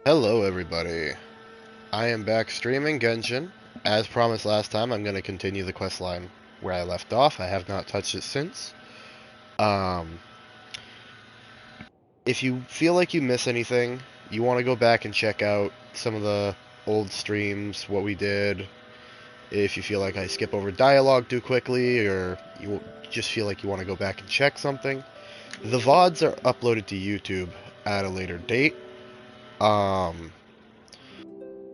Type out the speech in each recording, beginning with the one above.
Hello everybody, I am back streaming Genshin. As promised last time, I'm going to continue the quest line where I left off. I have not touched it since. Um, if you feel like you miss anything, you want to go back and check out some of the old streams, what we did. If you feel like I skip over dialogue too quickly, or you just feel like you want to go back and check something, the VODs are uploaded to YouTube at a later date. I'm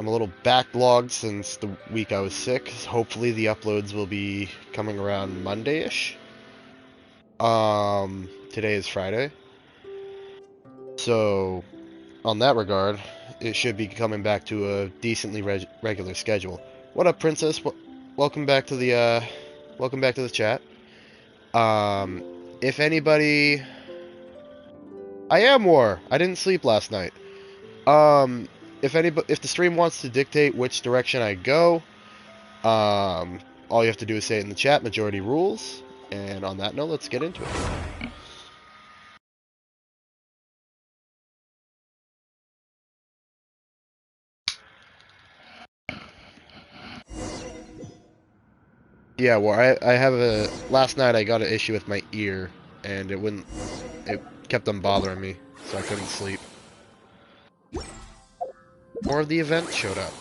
a little backlogged since the week I was sick. Hopefully the uploads will be coming around Monday-ish. Today is Friday. So, on that regard, it should be coming back to a decently regular schedule. What up, Princess? Welcome back to the chat. If anybody... I am War! I didn't sleep last night. If the stream wants to dictate which direction I go, all you have to do is say it in the chat, majority rules. And on that note, let's get into it. Yeah, well, I have last night I got an issue with my ear, and it kept on bothering me, so I couldn't sleep. More of the event showed up.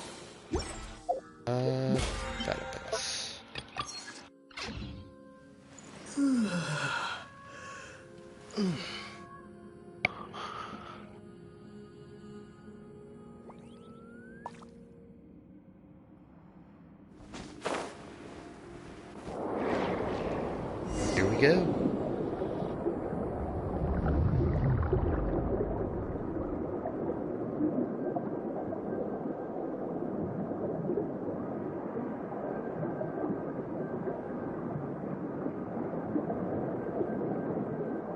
Database. Here we go.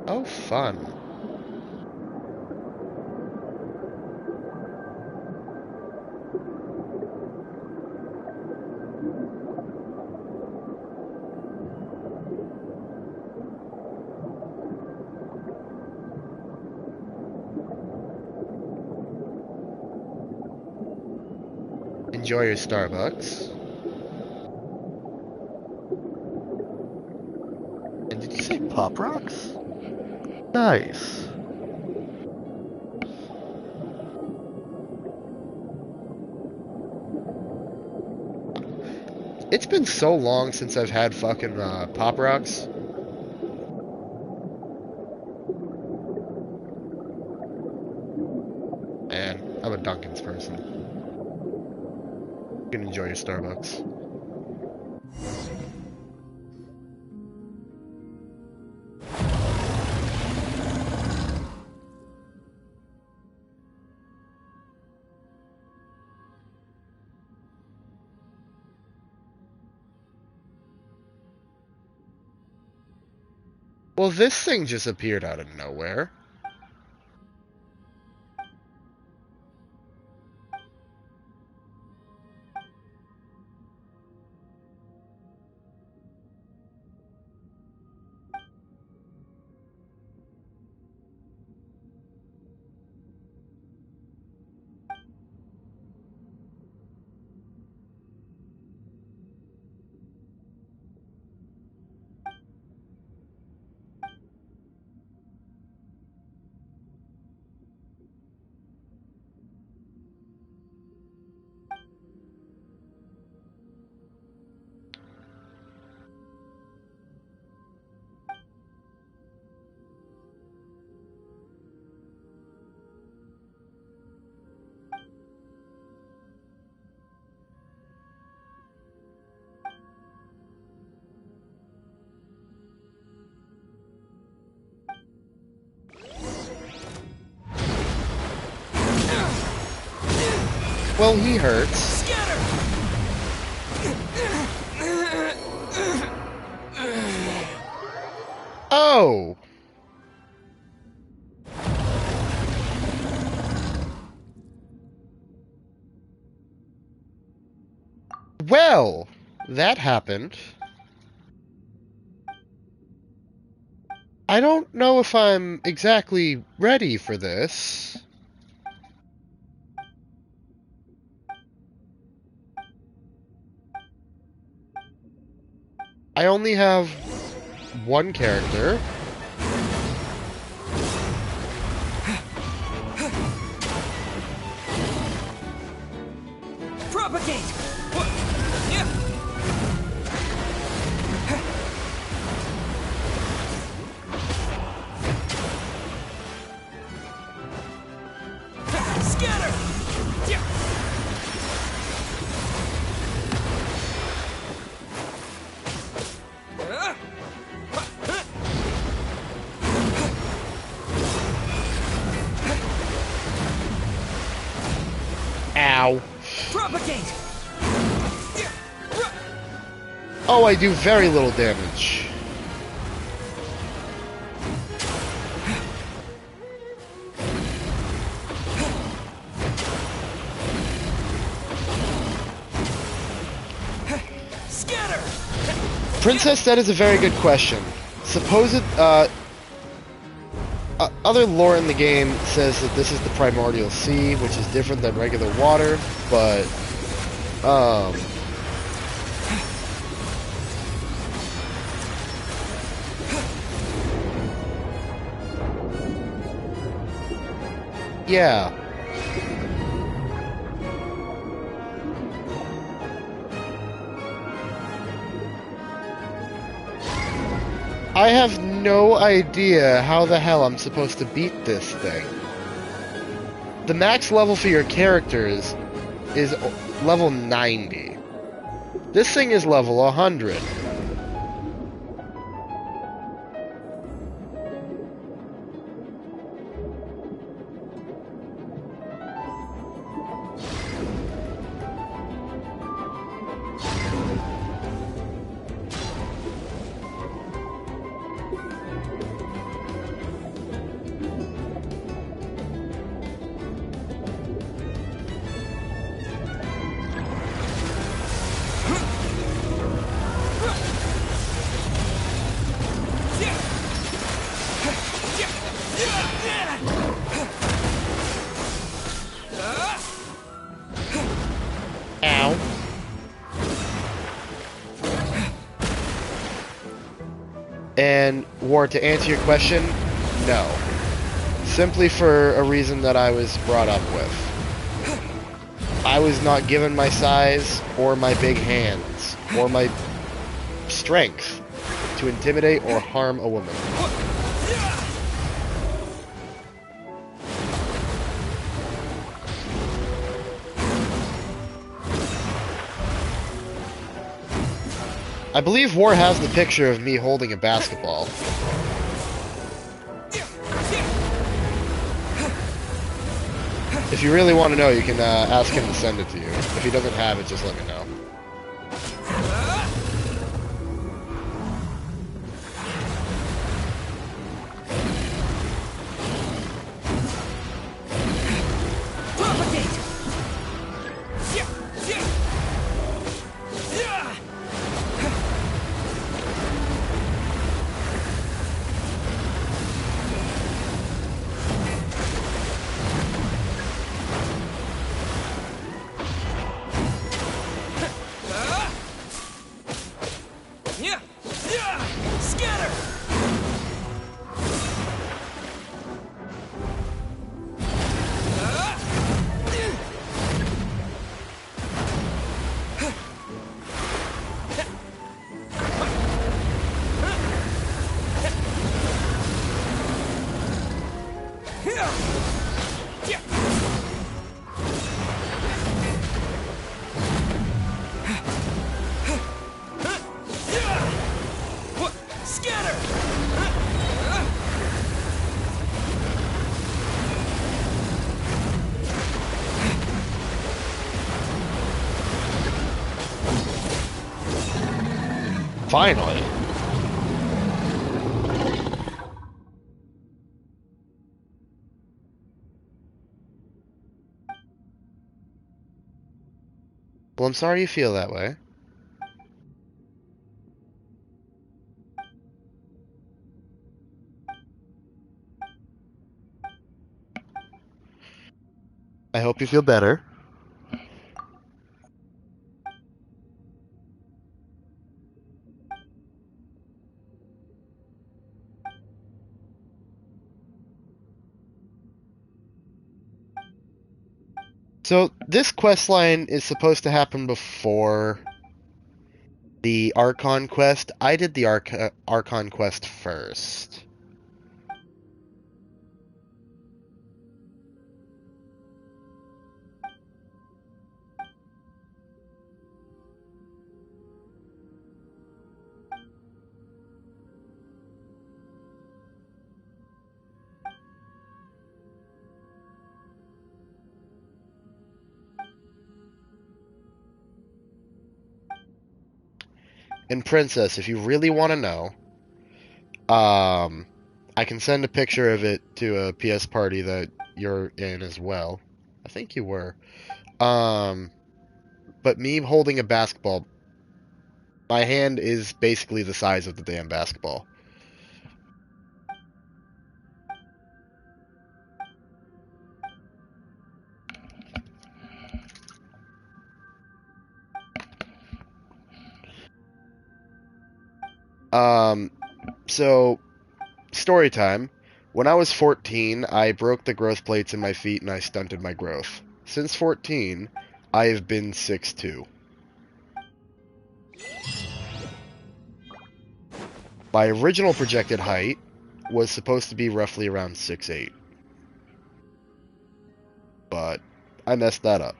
Oh, fun. Enjoy your Starbucks. And did you say Pop Rocks? Nice. It's been so long since I've had fucking Pop Rocks. And I'm a Dunkin's person. You can enjoy your Starbucks. Well, this thing just appeared out of nowhere. Well, he hurts. Oh! Well, that happened. I don't know if I'm exactly ready for this. I only have one character. Propagate! What? Yeah. Scatter! Yeah. Ow. Propagate! Oh, I do very little damage. Scatter! Princess, that is a very good question. Supposed, other lore in the game says that this is the primordial sea, which is different than regular water, but, yeah. I have no idea how the hell I'm supposed to beat this thing. The max level for your characters is level 90. This thing is level 100. Ow. And, War, to answer your question, no. Simply for a reason that I was brought up with. I was not given my size, or my big hands, or my strength to intimidate or harm a woman. I believe War has the picture of me holding a basketball. If you really want to know, you can ask him to send it to you. If he doesn't have it, just let me know. Finally. Well, I'm sorry you feel that way. I hope you feel better. So this quest line is supposed to happen before the Archon quest. I did the Archon quest first. And Princess, if you really want to know, I can send a picture of it to a PS party that you're in as well. I think you were. Um, but me holding a basketball, my hand is basically the size of the damn basketball. Um, so story time. When I was 14, I broke the growth plates in my feet and I stunted my growth. Since 14, I have been 6'2". My original projected height was supposed to be roughly around 6'8", but I messed that up.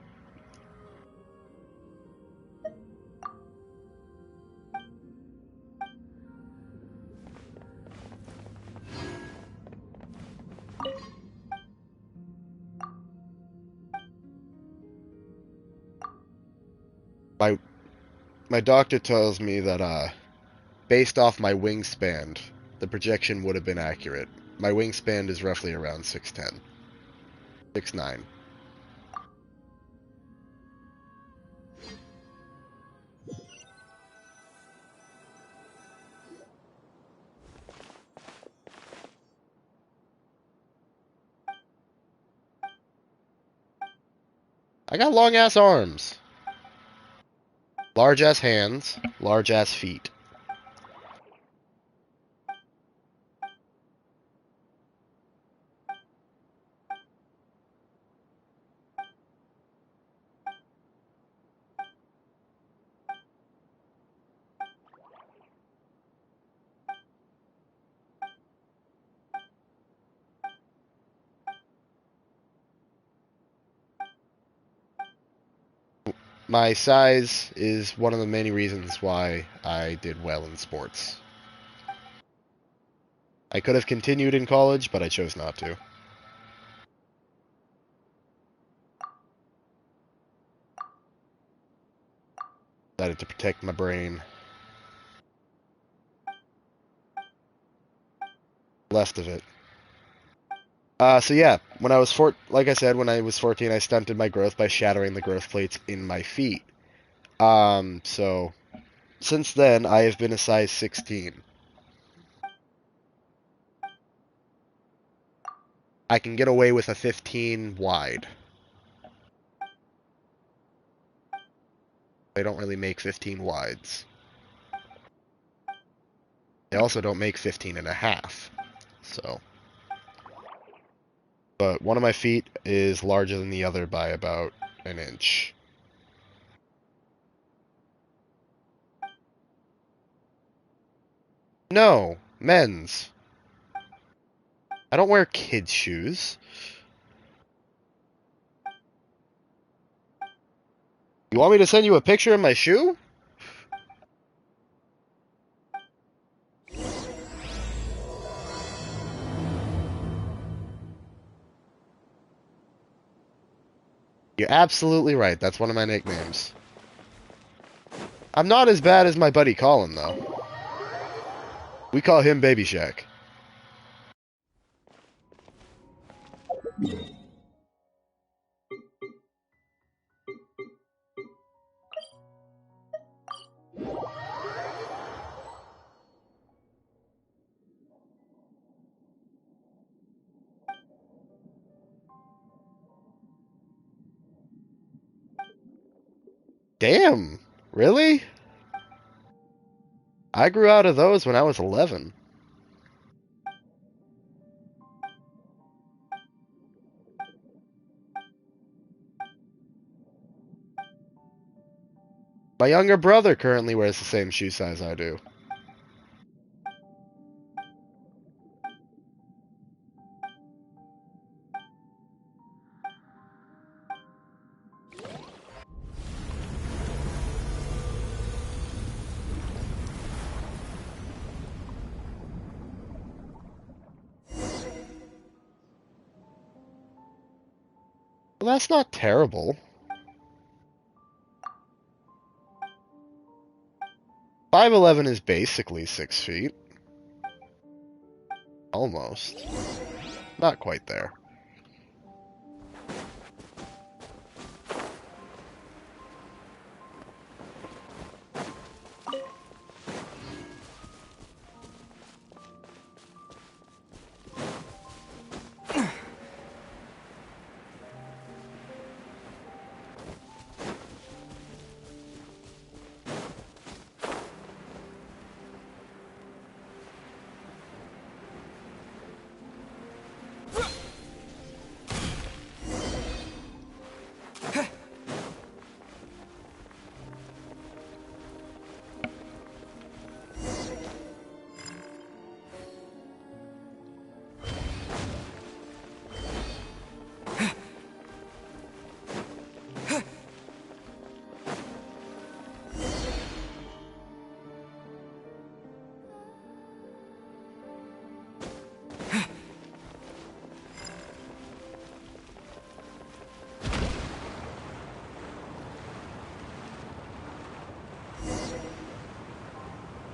My my doctor tells me that based off my wingspan, the projection would have been accurate. My wingspan is roughly around 6'10", 6'9". I got long ass arms, large ass hands, large ass feet. My size is one of the many reasons why I did well in sports. I could have continued in college, but I chose not to. Decided to protect my brain. Left of it. So yeah, when I was like I said, when I was 14, I stunted my growth by shattering the growth plates in my feet. So since then, I have been a size 16. I can get away with a 15 wide. They don't really make 15 wides. They also don't make 15 and a half. So, but one of my feet is larger than the other by about an inch. No, men's. I don't wear kids' shoes. You want me to send you a picture of my shoe? You're absolutely right. That's one of my nicknames. I'm not as bad as my buddy Colin, though. We call him Baby Shack. Damn. Really? I grew out of those when I was 11. My younger brother currently wears the same shoe size I do. Well, that's not terrible. 5'11" is basically 6 feet. Almost. Not quite there.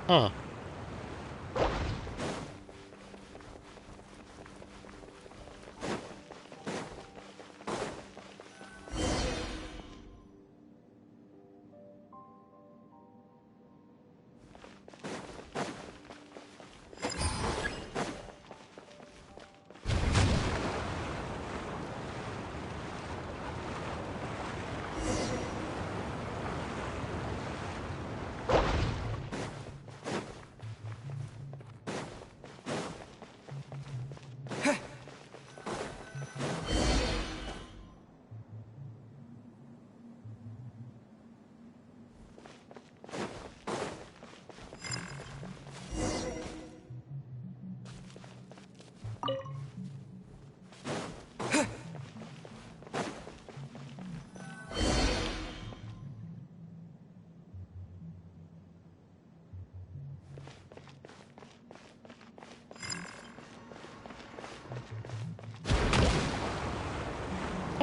Huh.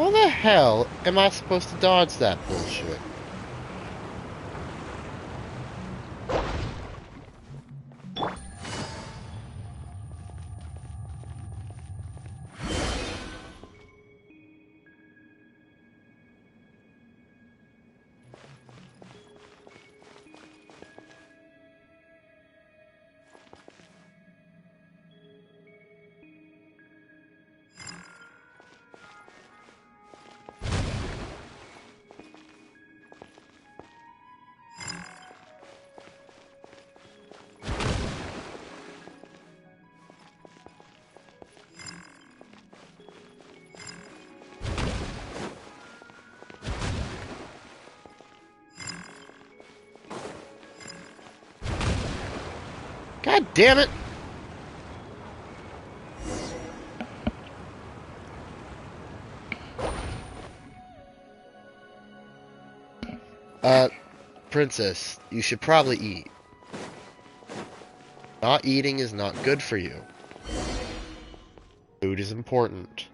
How the hell am I supposed to dodge that bullshit? God damn it! Uh, Princess, you should probably eat. Not eating is not good for you. Food is important.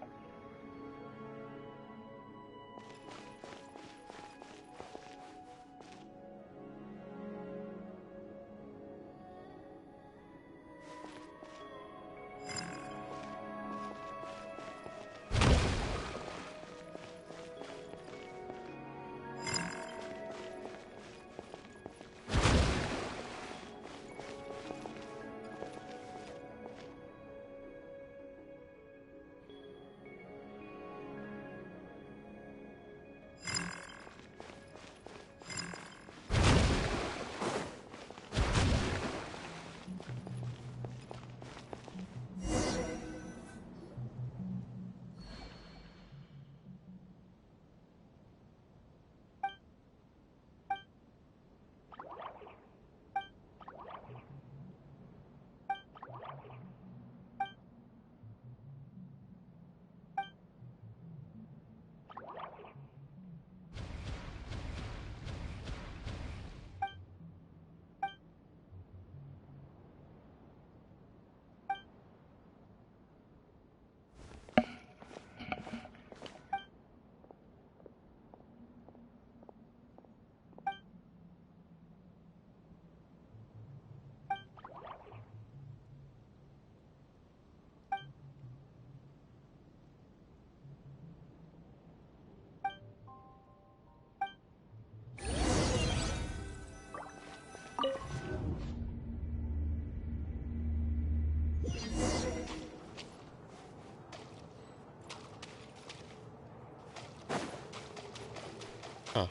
Huh.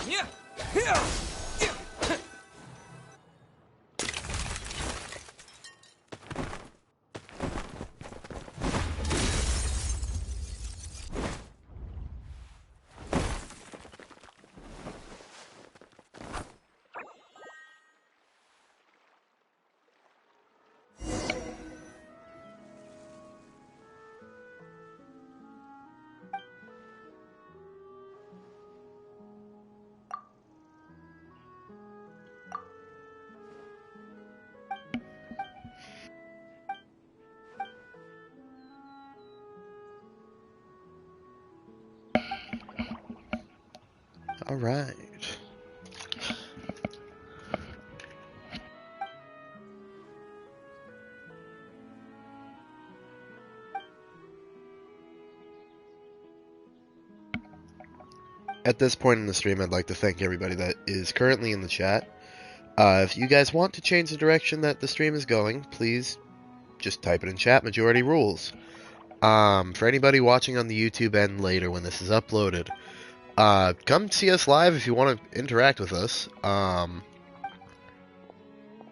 Yeah. Yeah. All right. At this point in the stream, I'd like to thank everybody that is currently in the chat. If you guys want to change the direction that the stream is going, please just type it in chat. Majority rules. For anybody watching on the YouTube end later when this is uploaded, come see us live if you want to interact with us.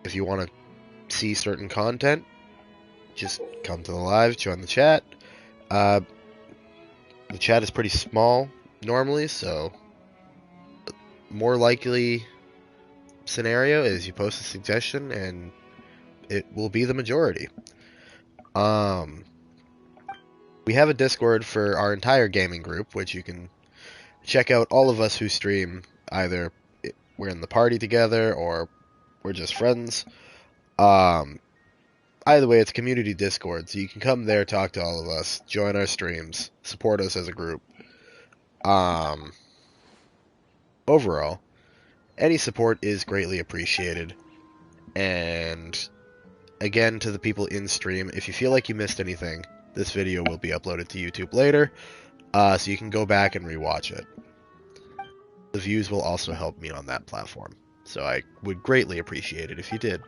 If you want to see certain content, just come to the live, join the chat. The chat is pretty small normally, so more likely scenario is you post a suggestion and it will be the majority. We have a Discord for our entire gaming group, which you can check out all of us who stream. Either we're in the party together or we're just friends. Either way, it's community Discord, so you can come there, talk to all of us, join our streams, support us as a group. Overall, any support is greatly appreciated. And again, to the people in stream, if you feel like you missed anything, this video will be uploaded to YouTube later, so you can go back and rewatch it. The views will also help me on that platform, so I would greatly appreciate it if you did.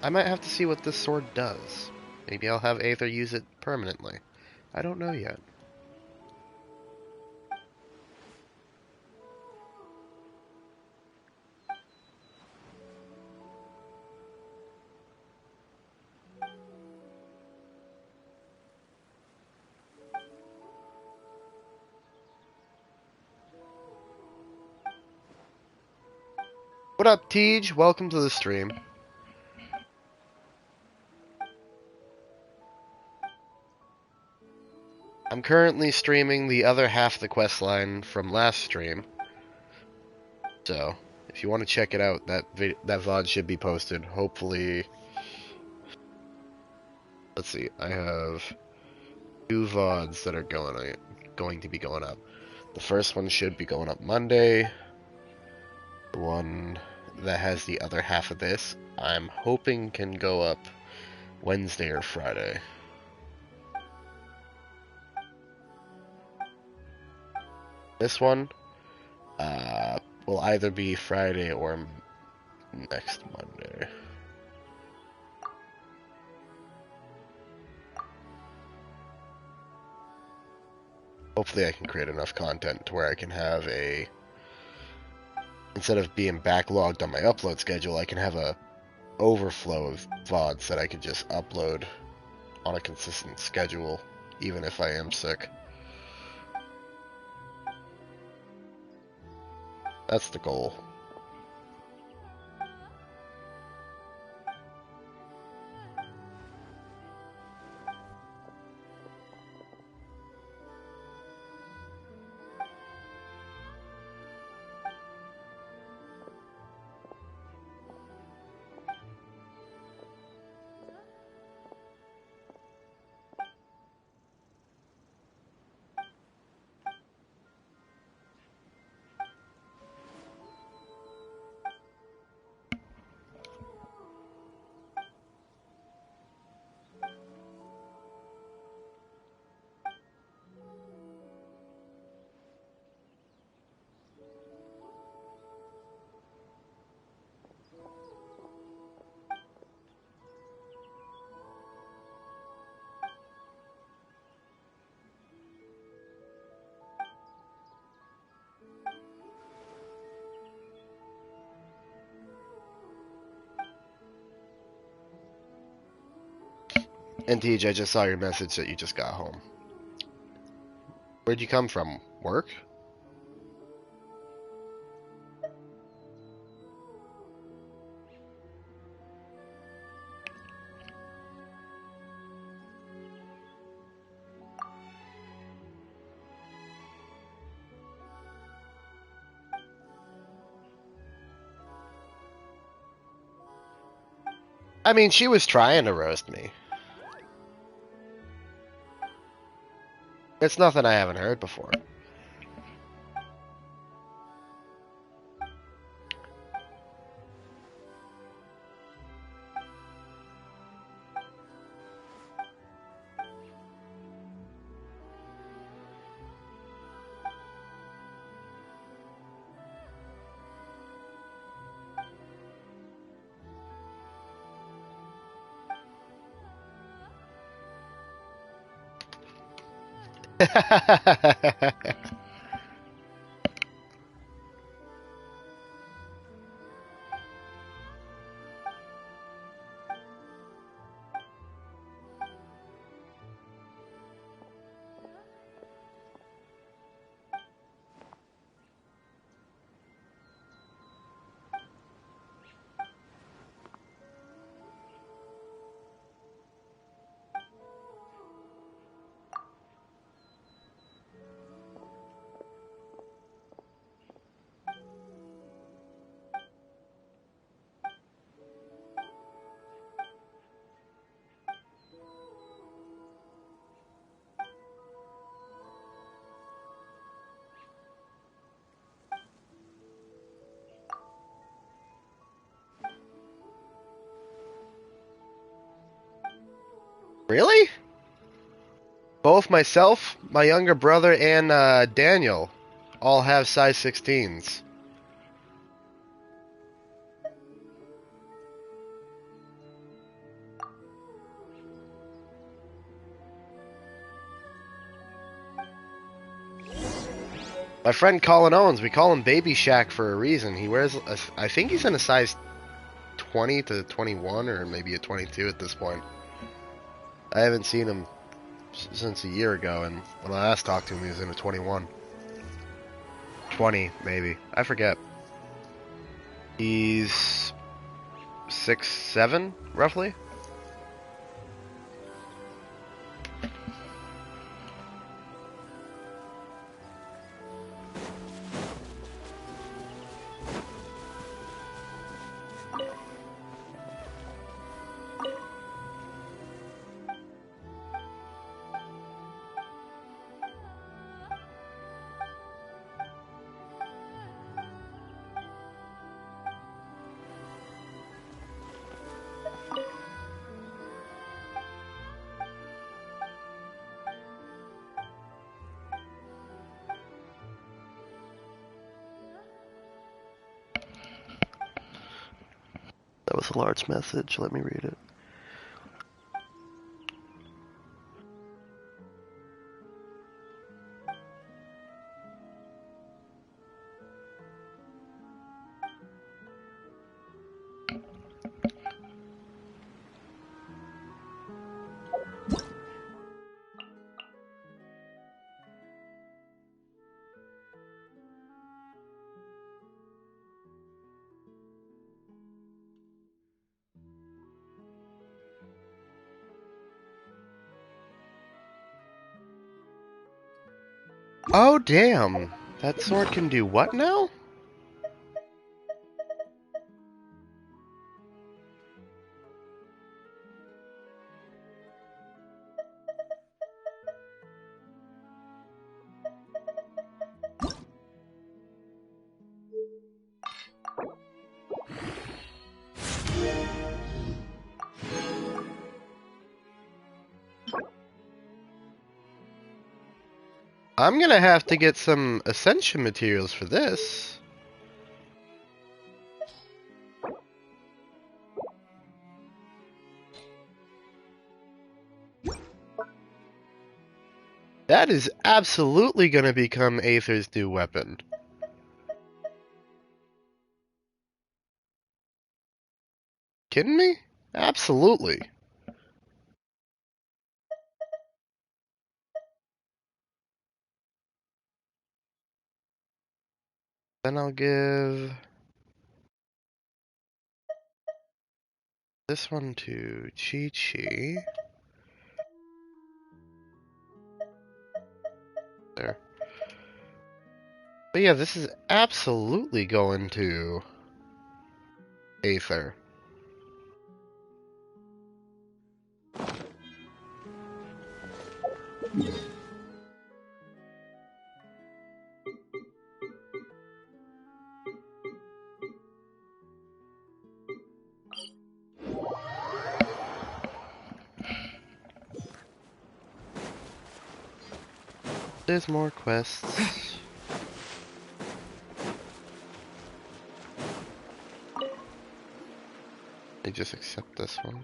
I might have to see what this sword does. Maybe I'll have Aether use it permanently. I don't know yet. What up, Tej? Welcome to the stream. I'm currently streaming the other half of the quest line from last stream. So, if you want to check it out, that VOD should be posted. Hopefully, let's see. I have 2 VODs that are going to be going up. The first one should be going up Monday. The one that has the other half of this, I'm hoping can go up Wednesday or Friday. This one will either be Friday or next Monday. Hopefully I can create enough content to where I can have instead of being backlogged on my upload schedule, I can have a overflow of VODs that I could just upload on a consistent schedule, even if I am sick. That's the goal. And TJ, I just saw your message that you just got home. Where'd you come from? Work? I mean, she was trying to roast me. It's nothing I haven't heard before. Really? Both myself, my younger brother, and Daniel all have size 16s. My friend Colin Owens, we call him Baby Shaq for a reason. He wears, I think he's in a size 20 to 21, or maybe a 22 at this point. I haven't seen him since a year ago, and when I last talked to him, he was in a 21. 20, maybe. I forget. He's 6'7", roughly. That was a large message. Let me read it. Oh, damn. That sword can do what now? I'm gonna have to get some ascension materials for this. That is absolutely gonna become Aether's new weapon. Kidding me? Absolutely. Then I'll give this one to Chi-Chi. There. But yeah, this is absolutely going to Aether. There's more quests. I just accept this one.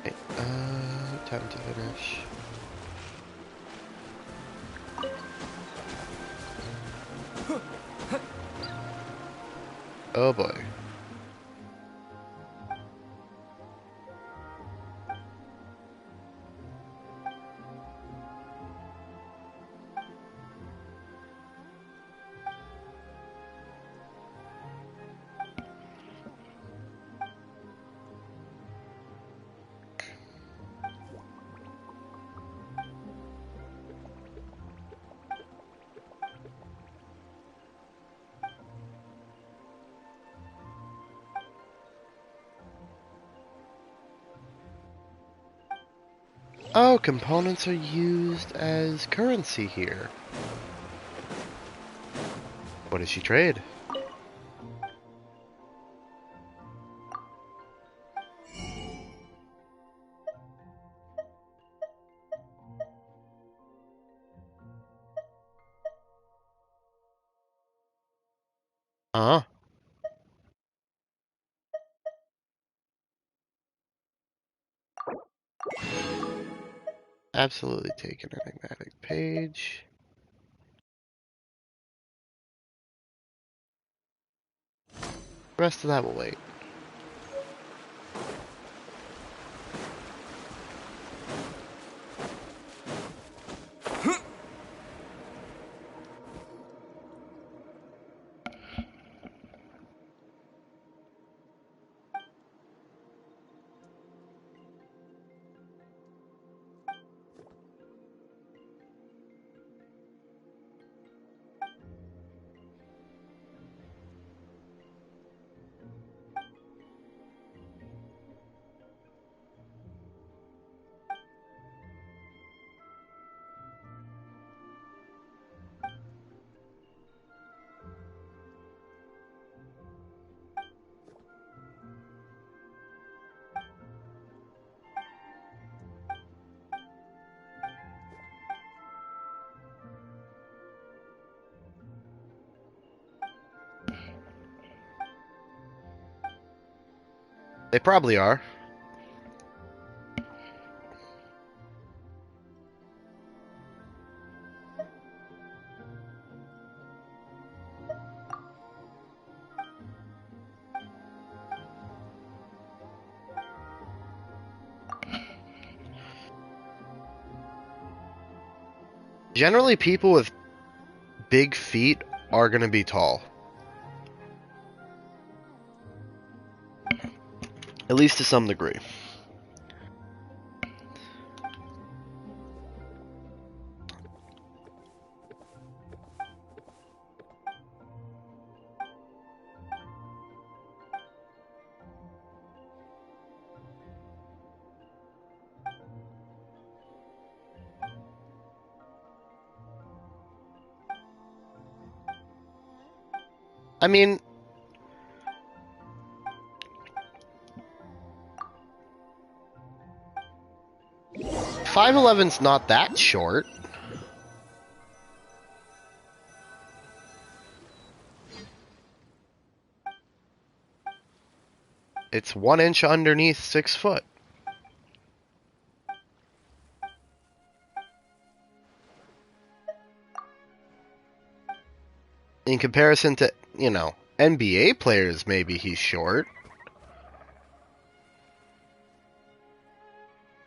Okay, time to finish. Oh boy. Oh, components are used as currency here. What does she trade? Uh-huh. Absolutely take an enigmatic page. The rest of that will wait. They probably are. Generally, people with big feet are going to be tall. At least to some degree. I mean, 5'11's not that short. It's 1 inch underneath 6 foot. In comparison to, NBA players, maybe he's short.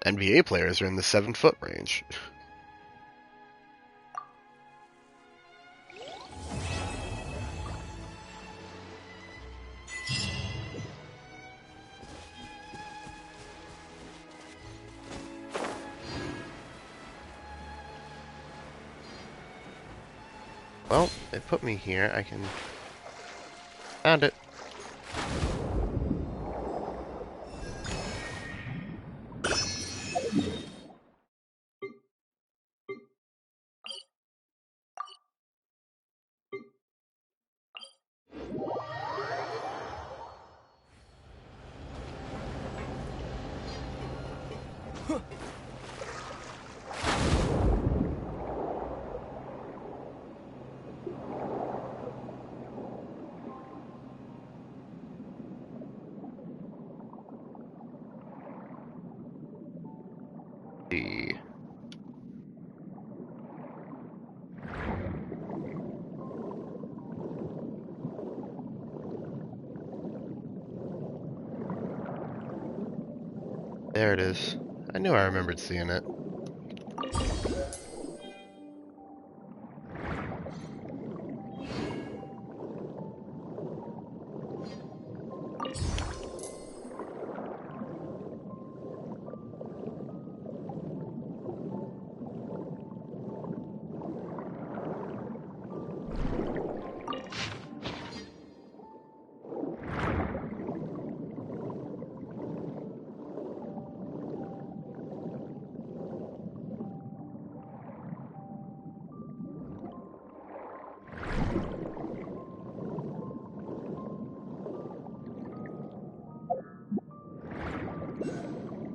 NBA players are in the 7 foot range. Well, it put me here. I can... Found it. See. There it is. I knew I remembered seeing it.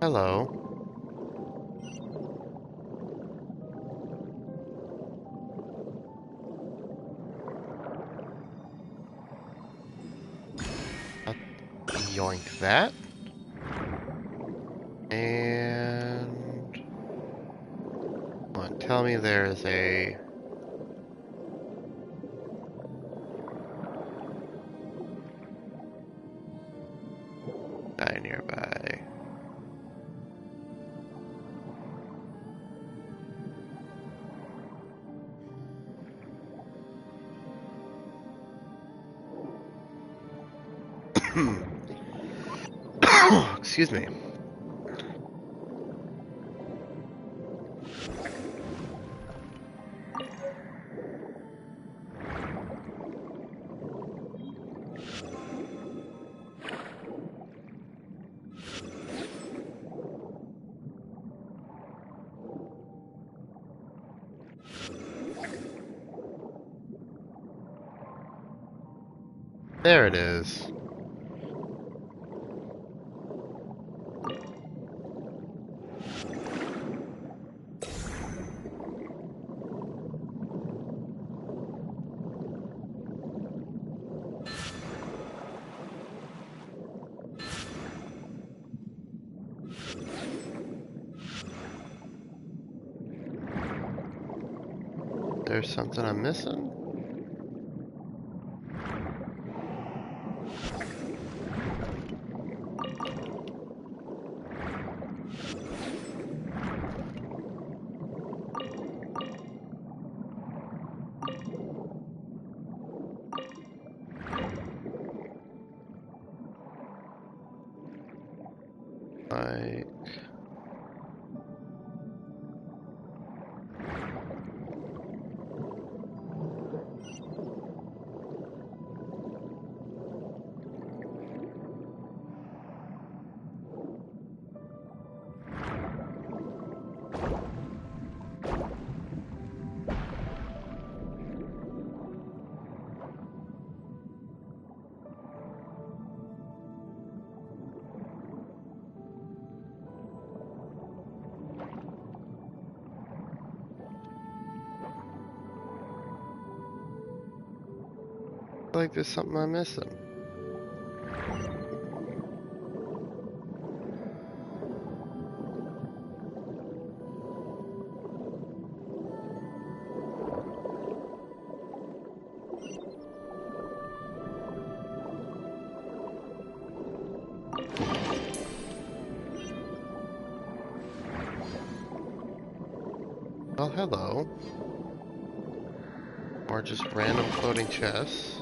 Hello. yoink that. And come on, tell me there's a guy nearby. Excuse me. There it is. There's something I'm missing? Like... like there's something I'm missing. Well, hello. Or just random floating chests.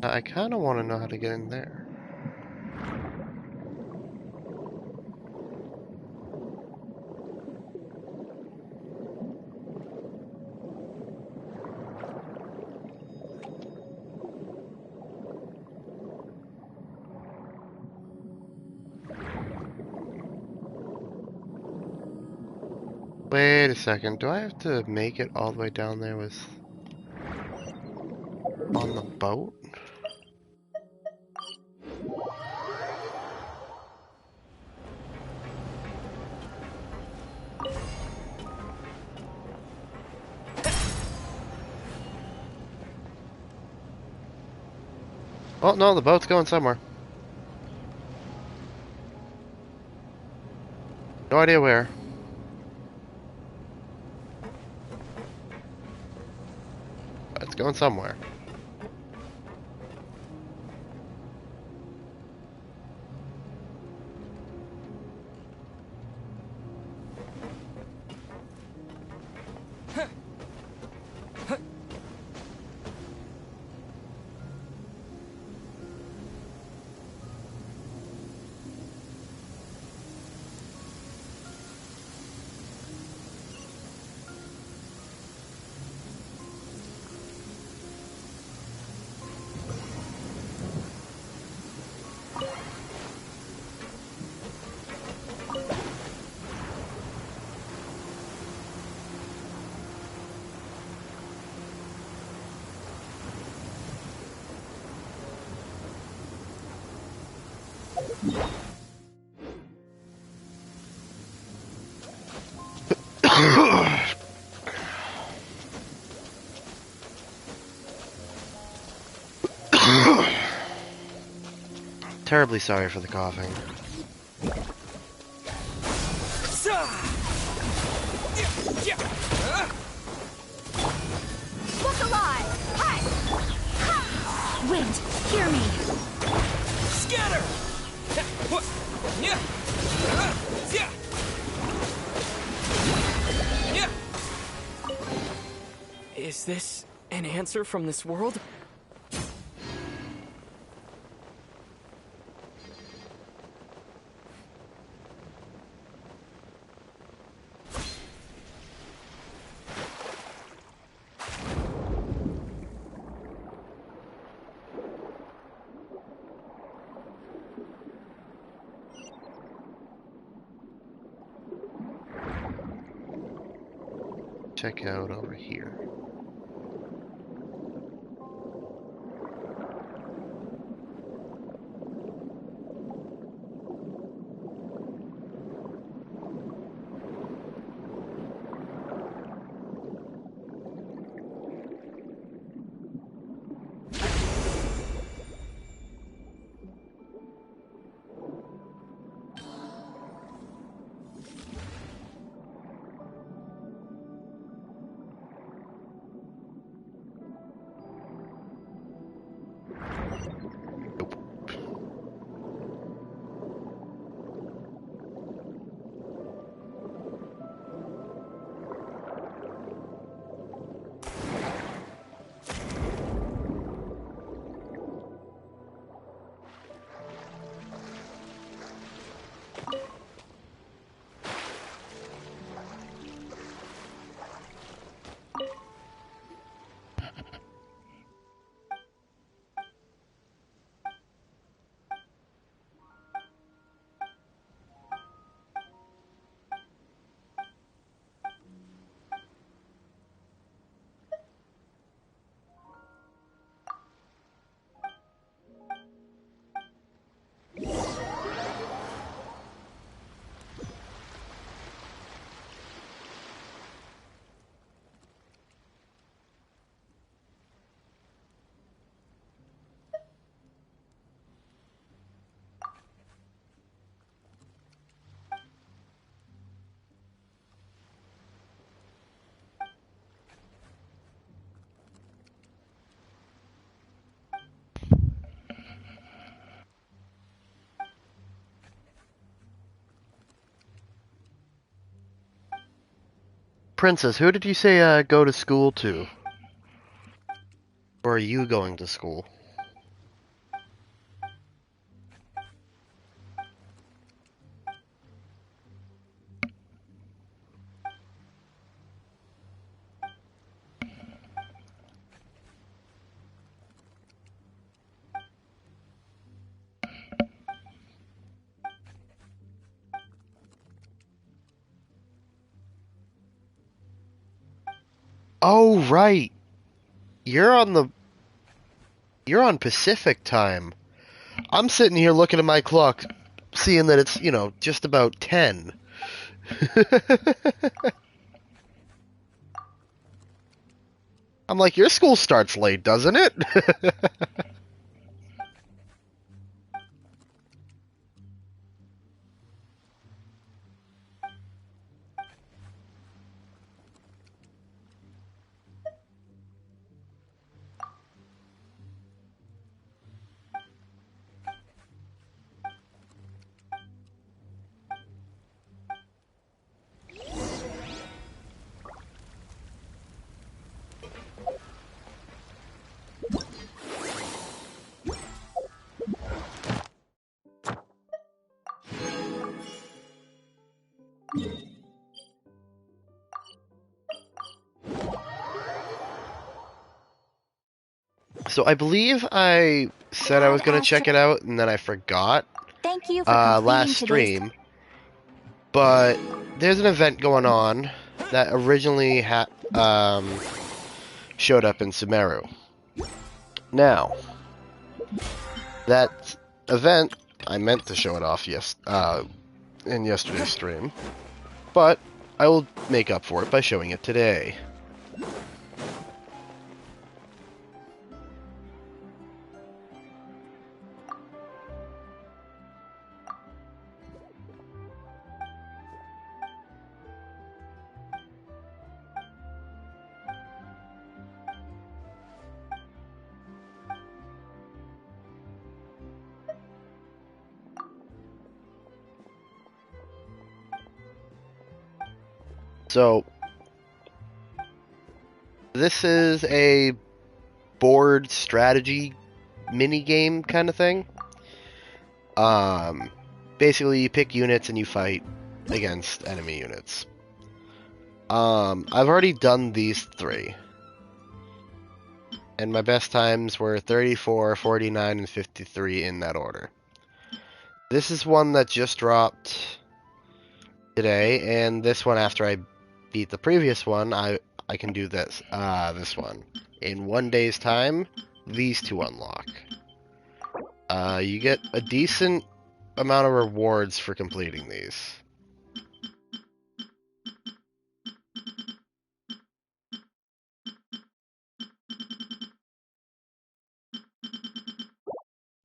I kind of want to know how to get in there. Wait a second, do I have to make it all the way down there with... on the boat? Oh no, the boat's going somewhere. No idea where. But it's going somewhere. Terribly sorry for the coughing. Look alive! Hi! Ha! Wind, hear me! Scatter! Yeah. Is this an answer from this world? Check out over here. Princess, who did you say go to school to? Or are you going to school? Oh, right. You're on the you're on Pacific time. I'm sitting here looking at my clock, seeing that it's, just about 10. I'm like, your school starts late, doesn't it? So I believe I said I was going to check it out, and then I forgot Thank you for completing last today's stream. But there's an event going on that originally showed up in Sumeru. Now, that event, I meant to show it off in yesterday's stream, but I will make up for it by showing it today. So, this is a board strategy mini game kind of thing. Basically, you pick units and you fight against enemy units. I've already done these 3. And my best times were 34, 49, and 53 in that order. This is one that just dropped today, and this one after I beat the previous one, I can do this one. In 1 day's time, these 2 unlock. You get a decent amount of rewards for completing these.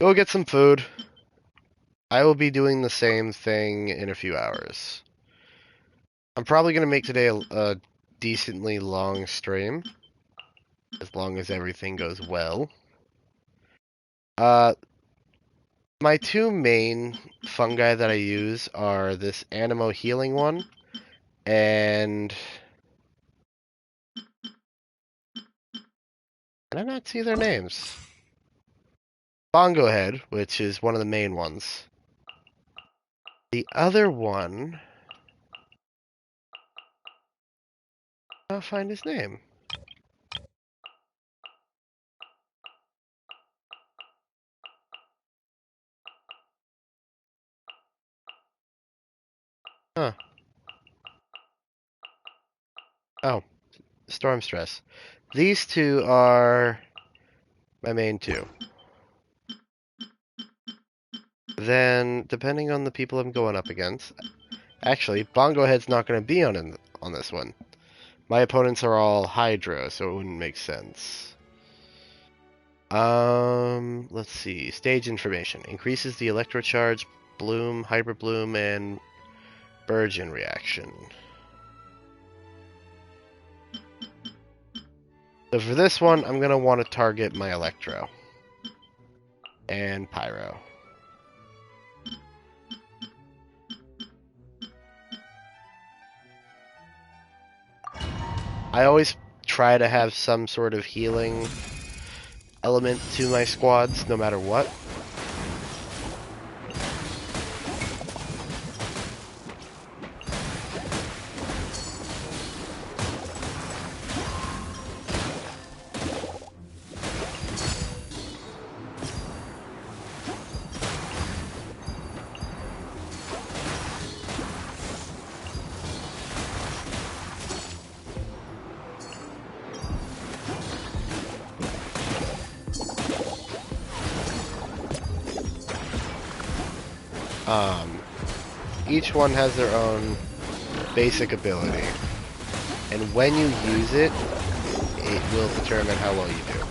Go get some food. I will be doing the same thing in a few hours. I'm probably going to make today a decently long stream, as long as everything goes well. My 2 main fungi that I use are this Animo healing one, and can I not see their names? Bongo Head, which is one of the main ones. The other one, I'll find his name. Huh. Oh, Storm Stress. These 2 are my main 2. Then, depending on the people I'm going up against, actually, Bongo Head's not going to be on this one. My opponents are all Hydra, so it wouldn't make sense. Let's see. Stage information. Increases the Electrocharge, Bloom, Hyper Bloom, and Burgeon reaction. So for this one, I'm going to want to target my Electro. And Pyro. I always try to have some sort of healing element to my squads, no matter what. Um, each one has their own basic ability, and when you use it, it will determine how well you do.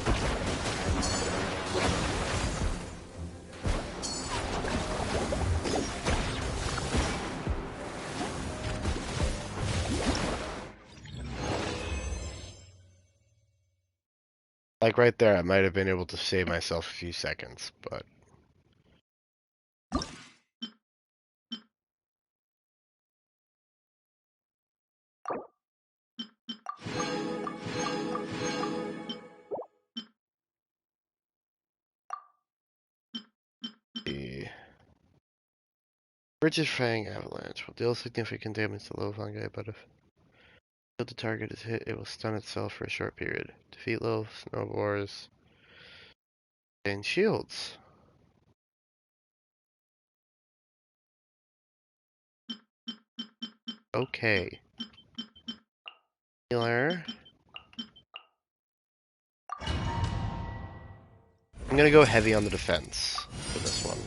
Like right there, I might have been able to save myself a few seconds, but... The British Fang Avalanche will deal significant damage to low fungi, but if the target is hit, it will stun itself for a short period. Defeat low snowboars and shields. Okay. Healer. I'm gonna go heavy on the defense for this one.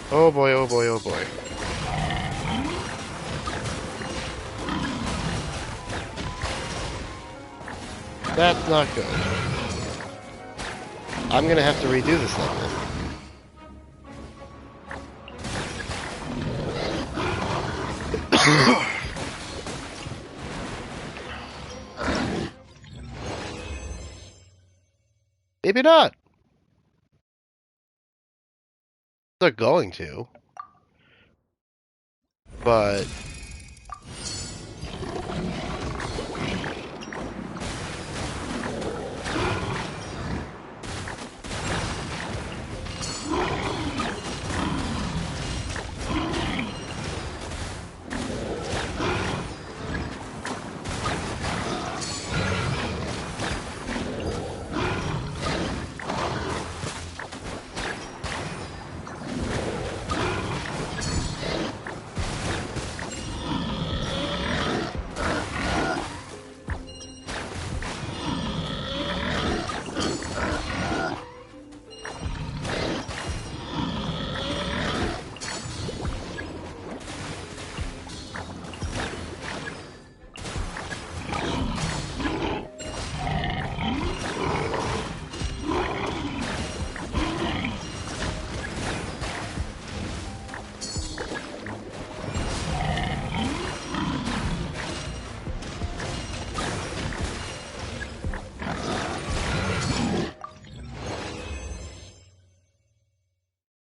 Oh boy, oh boy, oh boy. That's not good. I'm gonna have to redo this level. Maybe not. They're going to. But...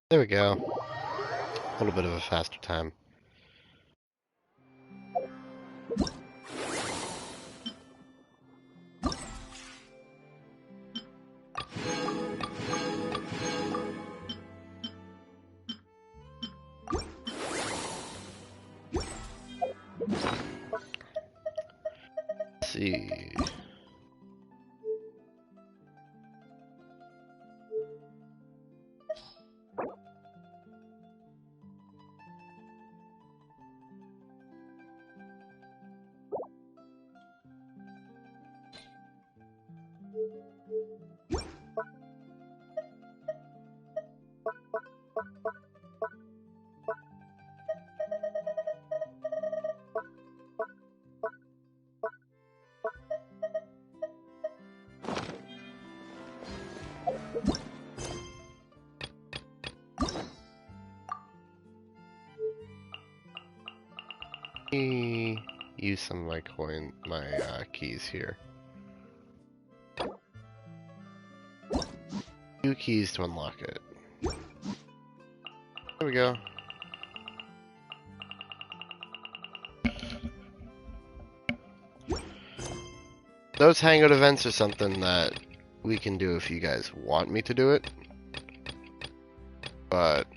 There we go. A little bit of a faster time. Let's see. use some of my keys here. 2 keys to unlock it. There we go. Those hangout events are something that we can do if you guys want me to do it. But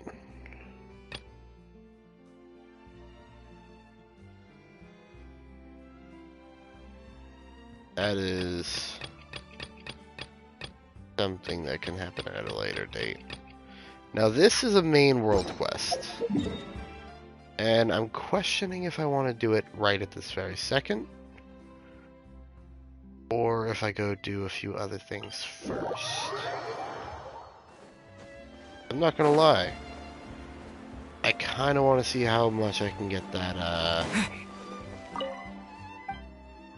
that is something that can happen at a later date. Now this is a main world quest. And I'm questioning if I want to do it right at this very second. Or if I go do a few other things first. I'm not gonna lie. I kind of want to see how much I can get that,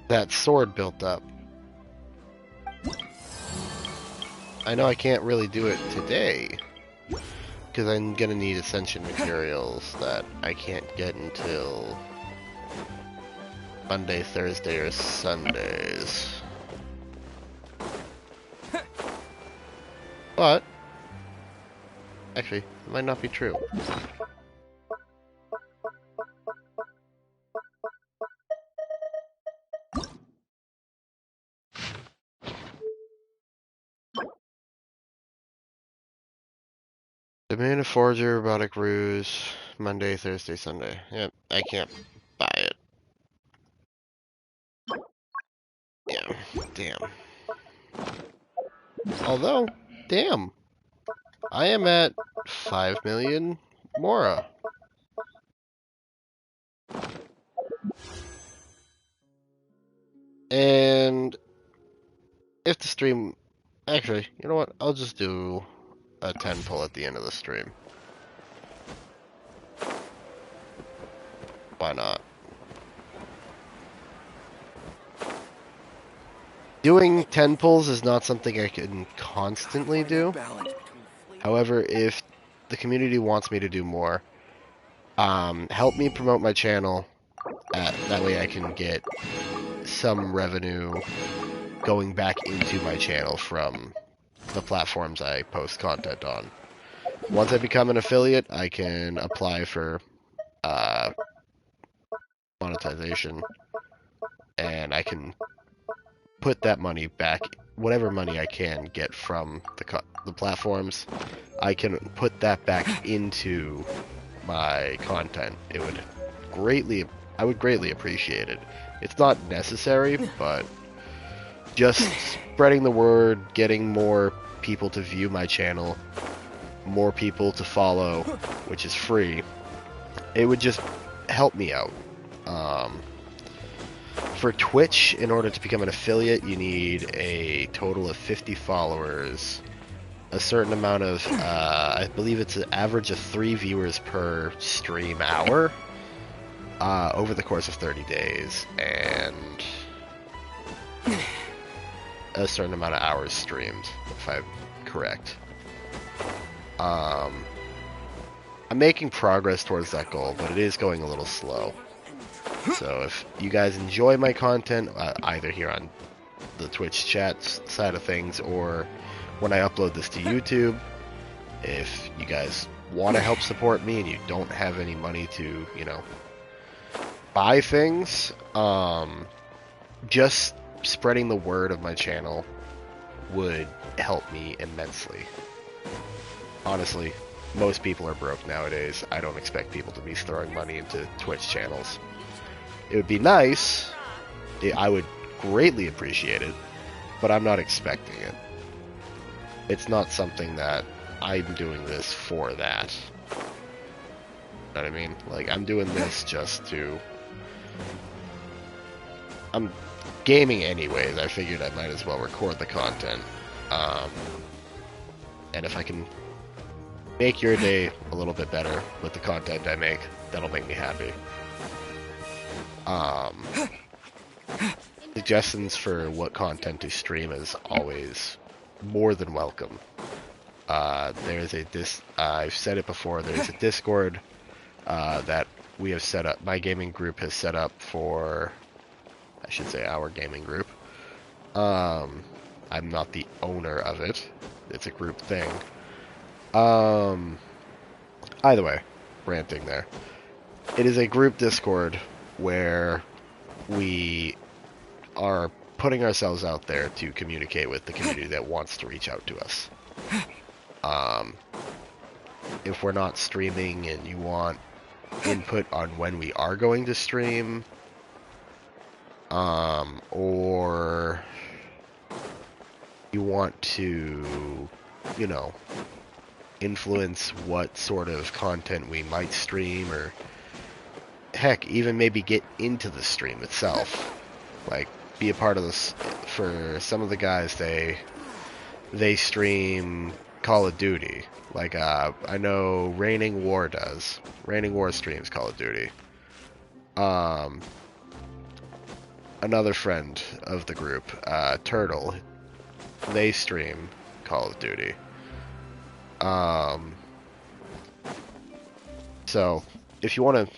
that sword built up. I know I can't really do it today, because I'm gonna need ascension materials that I can't get until Monday, Thursday, or Sundays. But actually, it might not be true. Domain of Forger, Robotic Ruse, Monday, Thursday, Sunday. Yep, I can't buy it. Yeah, damn. Although, damn. I am at 5 million Mora. And if the stream... Actually, you know what? I'll just do a 10 pull at the end of the stream. Why not? Doing 10 pulls is not something I can constantly do. However, if the community wants me to do more, help me promote my channel. That way I can get some revenue going back into my channel from the platforms I post content on. Once I become an affiliate, I can apply for monetization, and I can put that money back, whatever money I can get from the platforms, I can put that back into my content. I would greatly appreciate it. It's not necessary, but just spreading the word, getting more people to view my channel, more people to follow, which is free, it would just help me out. For Twitch, in order to become an affiliate, you need a total of 50 followers, a certain amount of, I believe it's an average of 3 viewers per stream hour, over the course of 30 days, and a certain amount of hours streamed, if I'm correct. I'm making progress towards that goal, but it is going a little slow. So if you guys enjoy my content, either here on the Twitch chat side of things, or when I upload this to YouTube, if you guys want to help support me and you don't have any money to, you know, buy things, just spreading the word of my channel would help me immensely. Honestly, most people are broke nowadays. I don't expect people to be throwing money into Twitch channels. It would be nice. I would greatly appreciate it, but I'm not expecting it. It's not something that I'm doing this for that. You know what I mean? Like, I'm doing this just to... I'm gaming anyways. I figured I might as well record the content. And if I can make your day a little bit better with the content I make, that'll make me happy. Suggestions for what content to stream is always more than welcome. There's I've said it before, there's a Discord that we have set up, my gaming group has set up for, I should say our gaming group. I'm not the owner of it. It's a group thing. Either way, ranting there. It is a group Discord where we are putting ourselves out there to communicate with the community that wants to reach out to us. If we're not streaming and you want input on when we are going to stream, or you want to, you know, influence what sort of content we might stream, or heck, even maybe get into the stream itself. Like, be a part of this. For some of the guys, they stream Call of Duty. Like, I know Reigning War does. Reigning War streams Call of Duty. Another friend of the group, Turtle, they stream Call of Duty. So, if you want to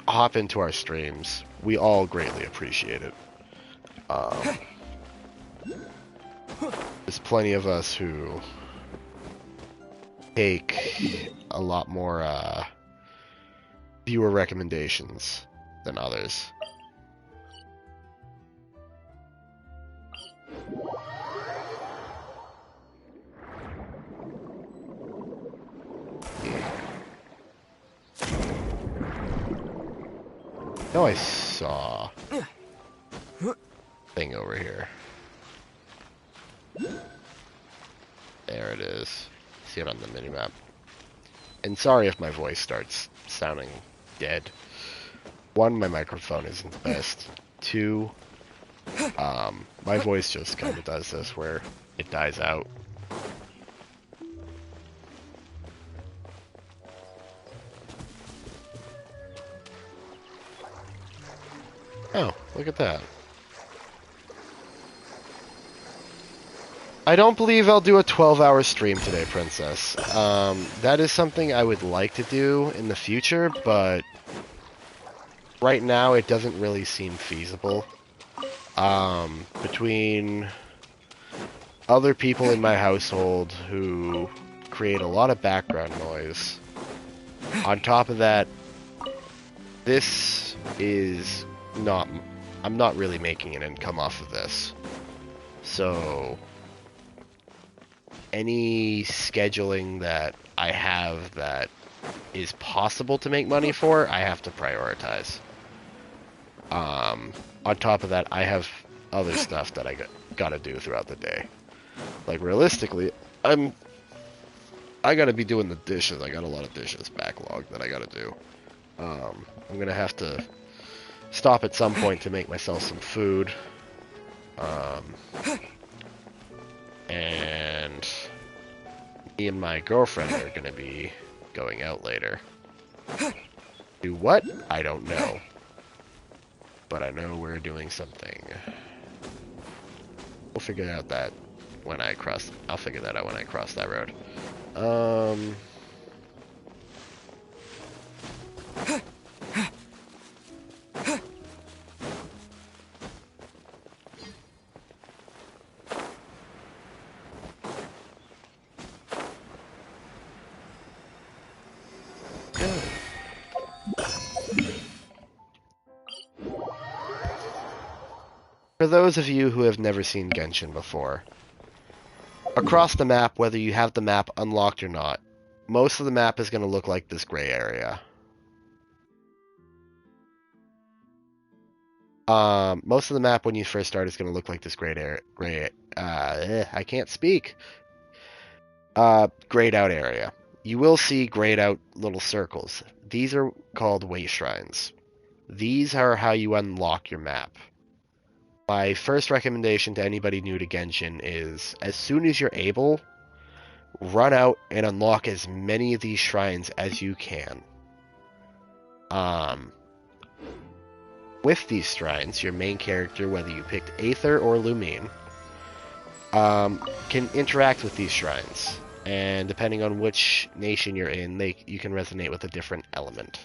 hop into our streams, we all greatly appreciate it. There's plenty of us who take a lot more viewer recommendations than others. No, I saw thing over here. There it is. See it on the minimap. And sorry if my voice starts sounding dead. One, my microphone isn't the best. Two, my voice just kind of does this where it dies out. Oh, look at that. I don't believe I'll do a 12-hour stream today, Princess. That is something I would like to do in the future, but right now it doesn't really seem feasible. Between other people in my household who create a lot of background noise, on top of that, this is not... I'm not really making an income off of this. So any scheduling that I have that is possible to make money for, I have to prioritize. On top of that, I have other stuff that I gotta do throughout the day. Like, realistically, I gotta be doing the dishes. I got a lot of dishes backlogged that I gotta do. I'm gonna have to stop at some point to make myself some food. And me and my girlfriend are gonna be going out later. Do what? I don't know. But I know we're doing something. We'll figure out that when I cross... I'll figure that out when I cross that road. For those of you who have never seen Genshin before, across the map, whether you have the map unlocked or not, most of the map is going to look like this gray area. Most of the map when you first start is going to look like this I can't speak. Grayed out area. You will see grayed out little circles. These are called way shrines. These are how you unlock your map. My first recommendation to anybody new to Genshin is, as soon as you're able, run out and unlock as many of these shrines as you can. With these shrines, your main character, whether you picked Aether or Lumine, can interact with these shrines. And depending on which nation you're in, you can resonate with a different element.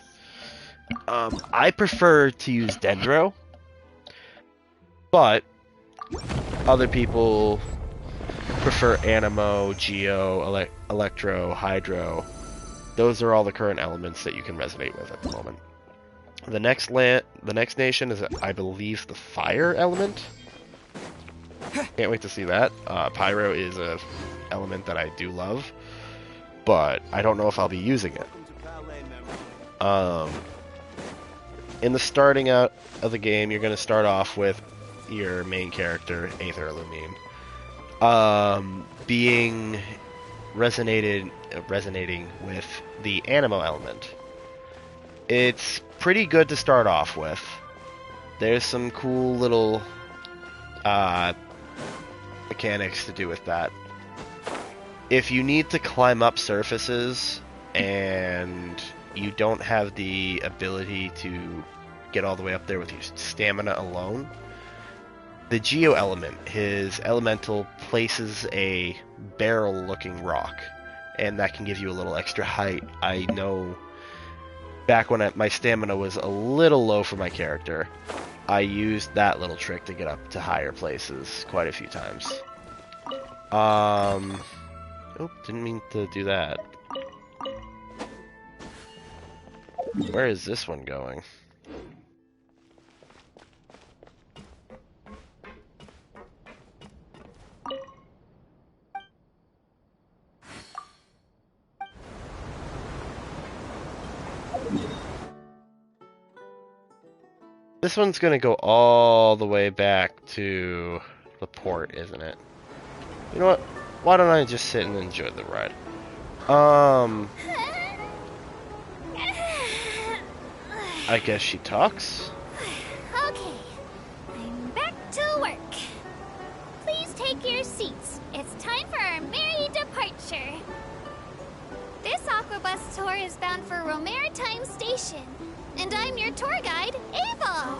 I prefer to use Dendro, but other people prefer Animo, Geo, Electro, Hydro. Those are all the current elements that you can resonate with at the moment. The next nation is, I believe, the fire element. Can't wait to see that. Pyro is a element that I do love, but I don't know if I'll be using it. In the starting out of the game, you're going to start off with your main character, Aether Illumine, being resonating with the Animo element. It's pretty good to start off with. There's some cool little mechanics to do with that. If you need to climb up surfaces and you don't have the ability to get all the way up there with your stamina alone, the Geo element, his elemental, places a barrel-looking rock, and that can give you a little extra height. I know back when my stamina was a little low for my character, I used that little trick to get up to higher places quite a few times. Oh, didn't mean to do that. Where is this one going? This one's gonna go all the way back to the port, isn't it? You know what? Why don't I just sit and enjoy the ride? I guess she talks? Okay, I'm back to work. Please take your seats. It's time for our merry departure. This Aquabus tour is bound for Romaritime Station, and I'm your tour guide, Ava.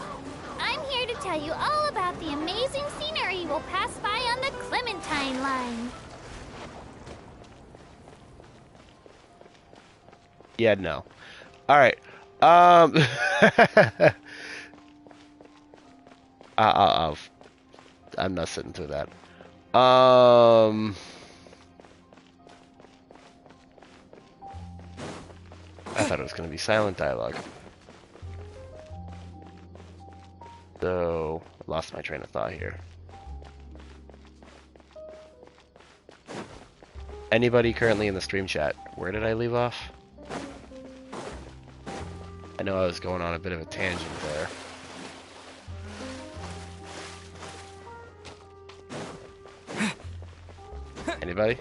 I'm here to tell you all about the amazing scenery we'll pass by on the Clementine line. Yeah, no. Alright. I'm not sitting through that. I thought it was going to be silent dialogue. So, I lost my train of thought here. Anybody currently in the stream chat? Where did I leave off? I know I was going on a bit of a tangent there. Anybody?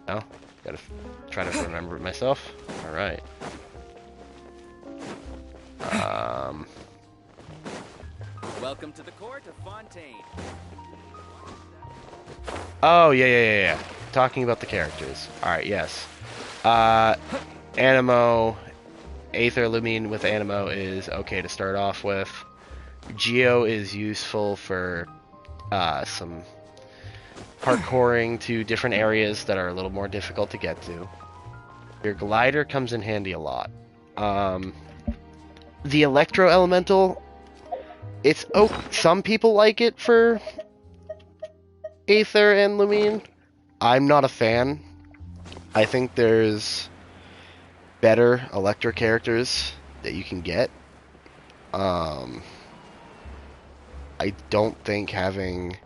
No? Gotta try to remember it myself? Alright. Welcome to the court of Fontaine. Oh, yeah. Talking about the characters. Alright, yes. Animo, Aether Illumine with Animo is okay to start off with. Geo is useful for some parkouring to different areas that are a little more difficult to get to. Your glider comes in handy a lot. The Electro Elemental, some people like it for Aether and Lumine. I'm not a fan. I think there's better Electro characters that you can get. I don't think having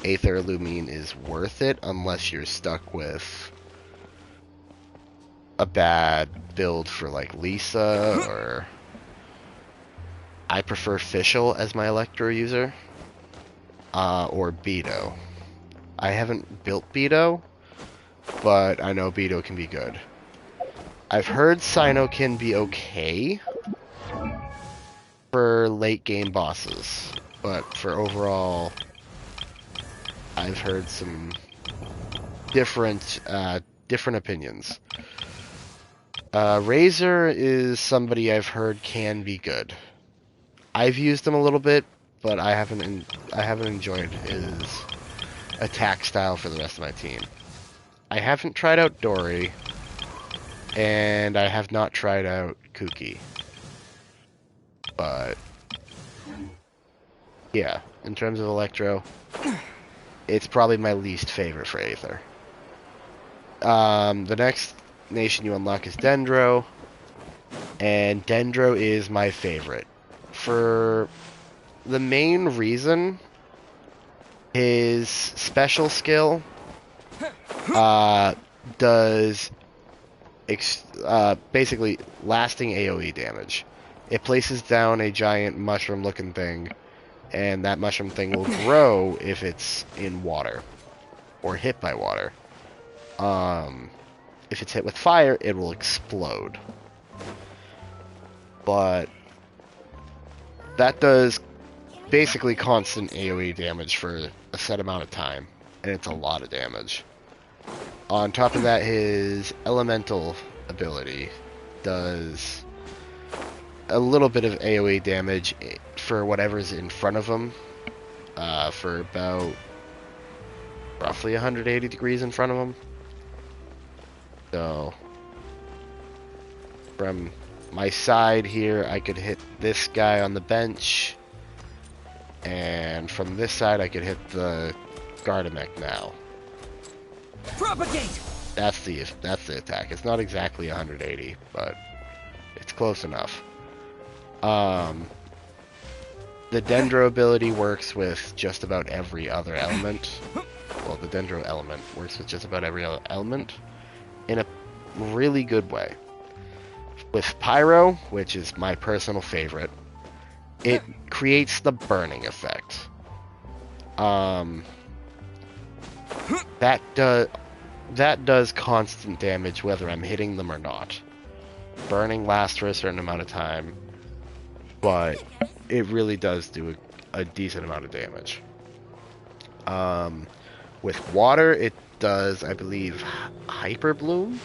Aether Illumine is worth it unless you're stuck with a bad build for like Lisa, or I prefer Fischl as my Electro user, or Beto. I haven't built Beto, but I know Beto can be good. I've heard Cyno can be okay for late game bosses, but for overall, I've heard some different opinions. Razor is somebody I've heard can be good. I've used him a little bit, but I haven't enjoyed his attack style for the rest of my team. I haven't tried out Dory. and I have not tried out Kuki. But yeah, in terms of Electro, it's probably my least favorite for Aether. The next nation you unlock is Dendro, and Dendro is my favorite. For the main reason, his special skill does basically lasting AoE damage. It places down a giant mushroom-looking thing, and that mushroom thing will grow if it's in water or hit by water. If it's hit with fire, it will explode. But that does basically constant AoE damage for a set amount of time, and it's a lot of damage. On top of that, his elemental ability does a little bit of AoE damage for whatever's in front of him, for about roughly 180 degrees in front of him. So, from my side here, I could hit this guy on the bench, and from this side, I could hit the Gardamek now. Propagate! That's the attack. It's not exactly 180, but it's close enough. The Dendro ability works with just about every other element. Well, the Dendro element works with just about every other element in a really good way. With Pyro, which is my personal favorite, it creates the burning effect. That does constant damage whether I'm hitting them or not. Burning lasts for a certain amount of time, but it really does do a decent amount of damage. With water, it does, I believe, Hyper Bloom.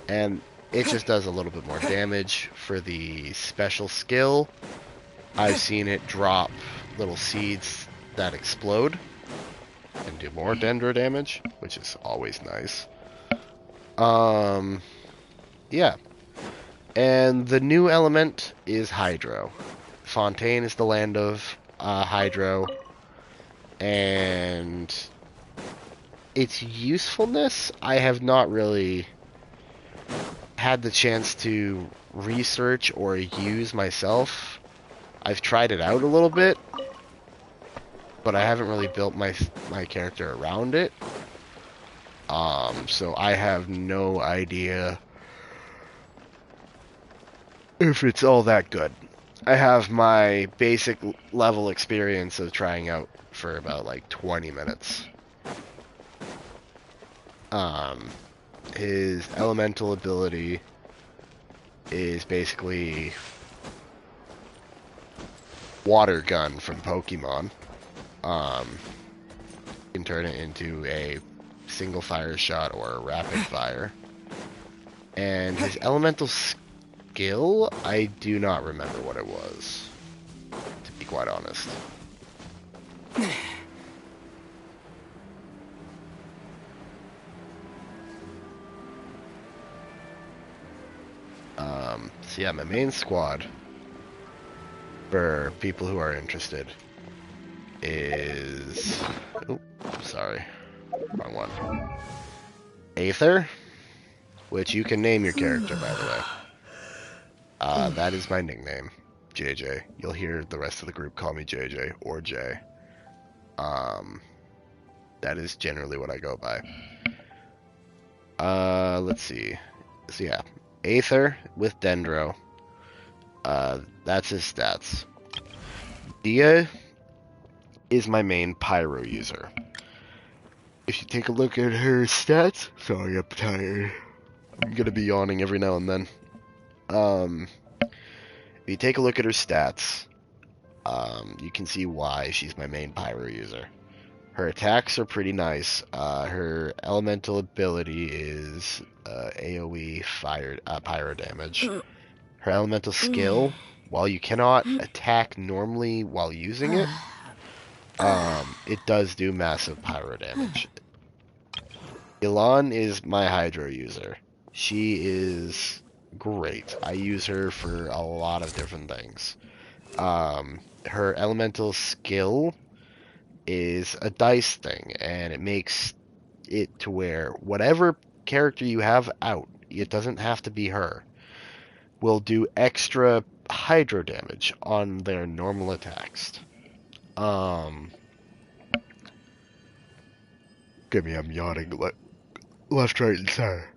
And it just does a little bit more damage. For the special skill, I've seen it drop little seeds that explode and do more Dendro damage, which is always nice. Yeah. And the new element is Hydro. Fontaine is the land of Hydro, and its usefulness I have not really had the chance to research or use myself. I've tried it out a little bit, but I haven't really built my character around it. So I have no idea if it's all that good. I have my basic level experience of trying out for about like 20 minutes. His elemental ability is basically water gun from Pokemon. You can turn it into a single fire shot or a rapid fire. And his elemental skill, I do not remember what it was, to be quite honest. So yeah, my main squad, for people who are interested, is... Oh, sorry. Wrong one. Aether, which you can name your character, by the way. That is my nickname, JJ. You'll hear the rest of the group call me JJ or J. That is generally what I go by. Let's see. So yeah, Aether with Dendro. That's his stats. Dia is my main Pyro user. If you take a look at her stats... Sorry, I'm tired. I'm gonna be yawning every now and then. If you take a look at her stats, you can see why she's my main Pyro user. Her attacks are pretty nice. Her elemental ability is AoE pyro damage. Her elemental skill, while you cannot attack normally while using it, it does do massive pyro damage. Elan is my Hydro user. She is great. I use her for a lot of different things. Her elemental skill is a dice thing, and it makes it to where whatever character you have out, it doesn't have to be her, will do extra hydro damage on their normal attacks. Give me, I'm yawning left, right, and center.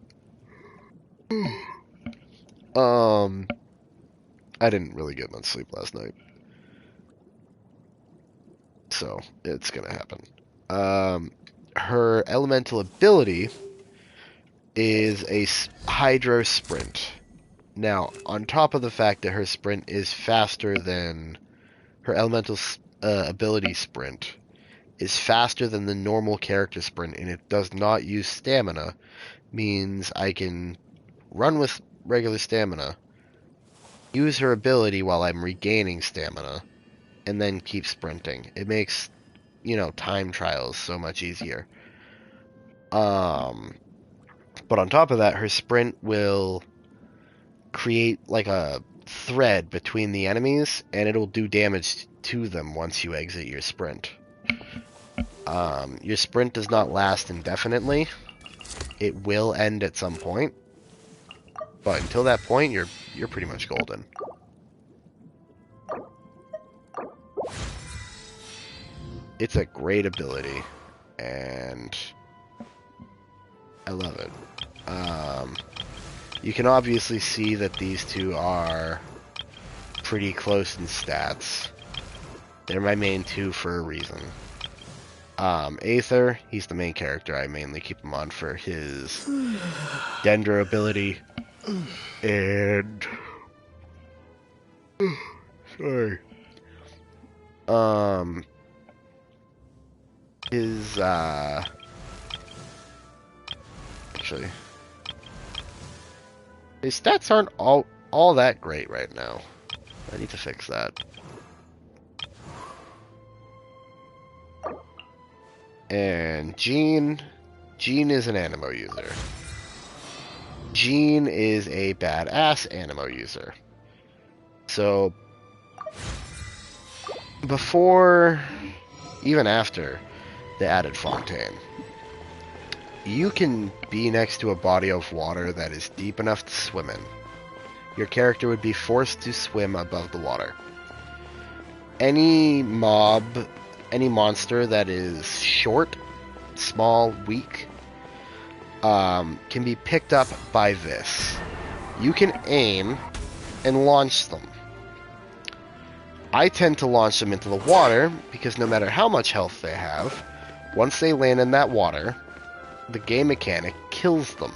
I didn't really get much sleep last night, so it's gonna happen. Her elemental ability is a hydro sprint. Now, on top of the fact that her sprint is faster than her elemental ability sprint is faster than the normal character sprint, and it does not use stamina, means I can run with regular stamina, use her ability while I'm regaining stamina, and then keep sprinting. It makes, time trials so much easier. But on top of that, her sprint will create like a thread between the enemies, and it'll do damage to them once you exit your sprint. Your sprint does not last indefinitely. It will end at some point, but until that point, you're pretty much golden. It's a great ability, and I love it. You can obviously see that these two are pretty close in stats. They're my main two for a reason. Aether, he's the main character. I mainly keep him on for his Dendro ability. And... sorry. His, actually... his stats aren't all that great right now. I need to fix that. And Jean is an Animo user. Jean is a badass Animo user. So, before, even after they added Fontaine, you can be next to a body of water that is deep enough to swim in. Your character would be forced to swim above the water. Any monster that is short, small, weak, can be picked up by this. You can aim and launch them. I tend to launch them into the water because no matter how much health they have, once they land in that water, the game mechanic kills them.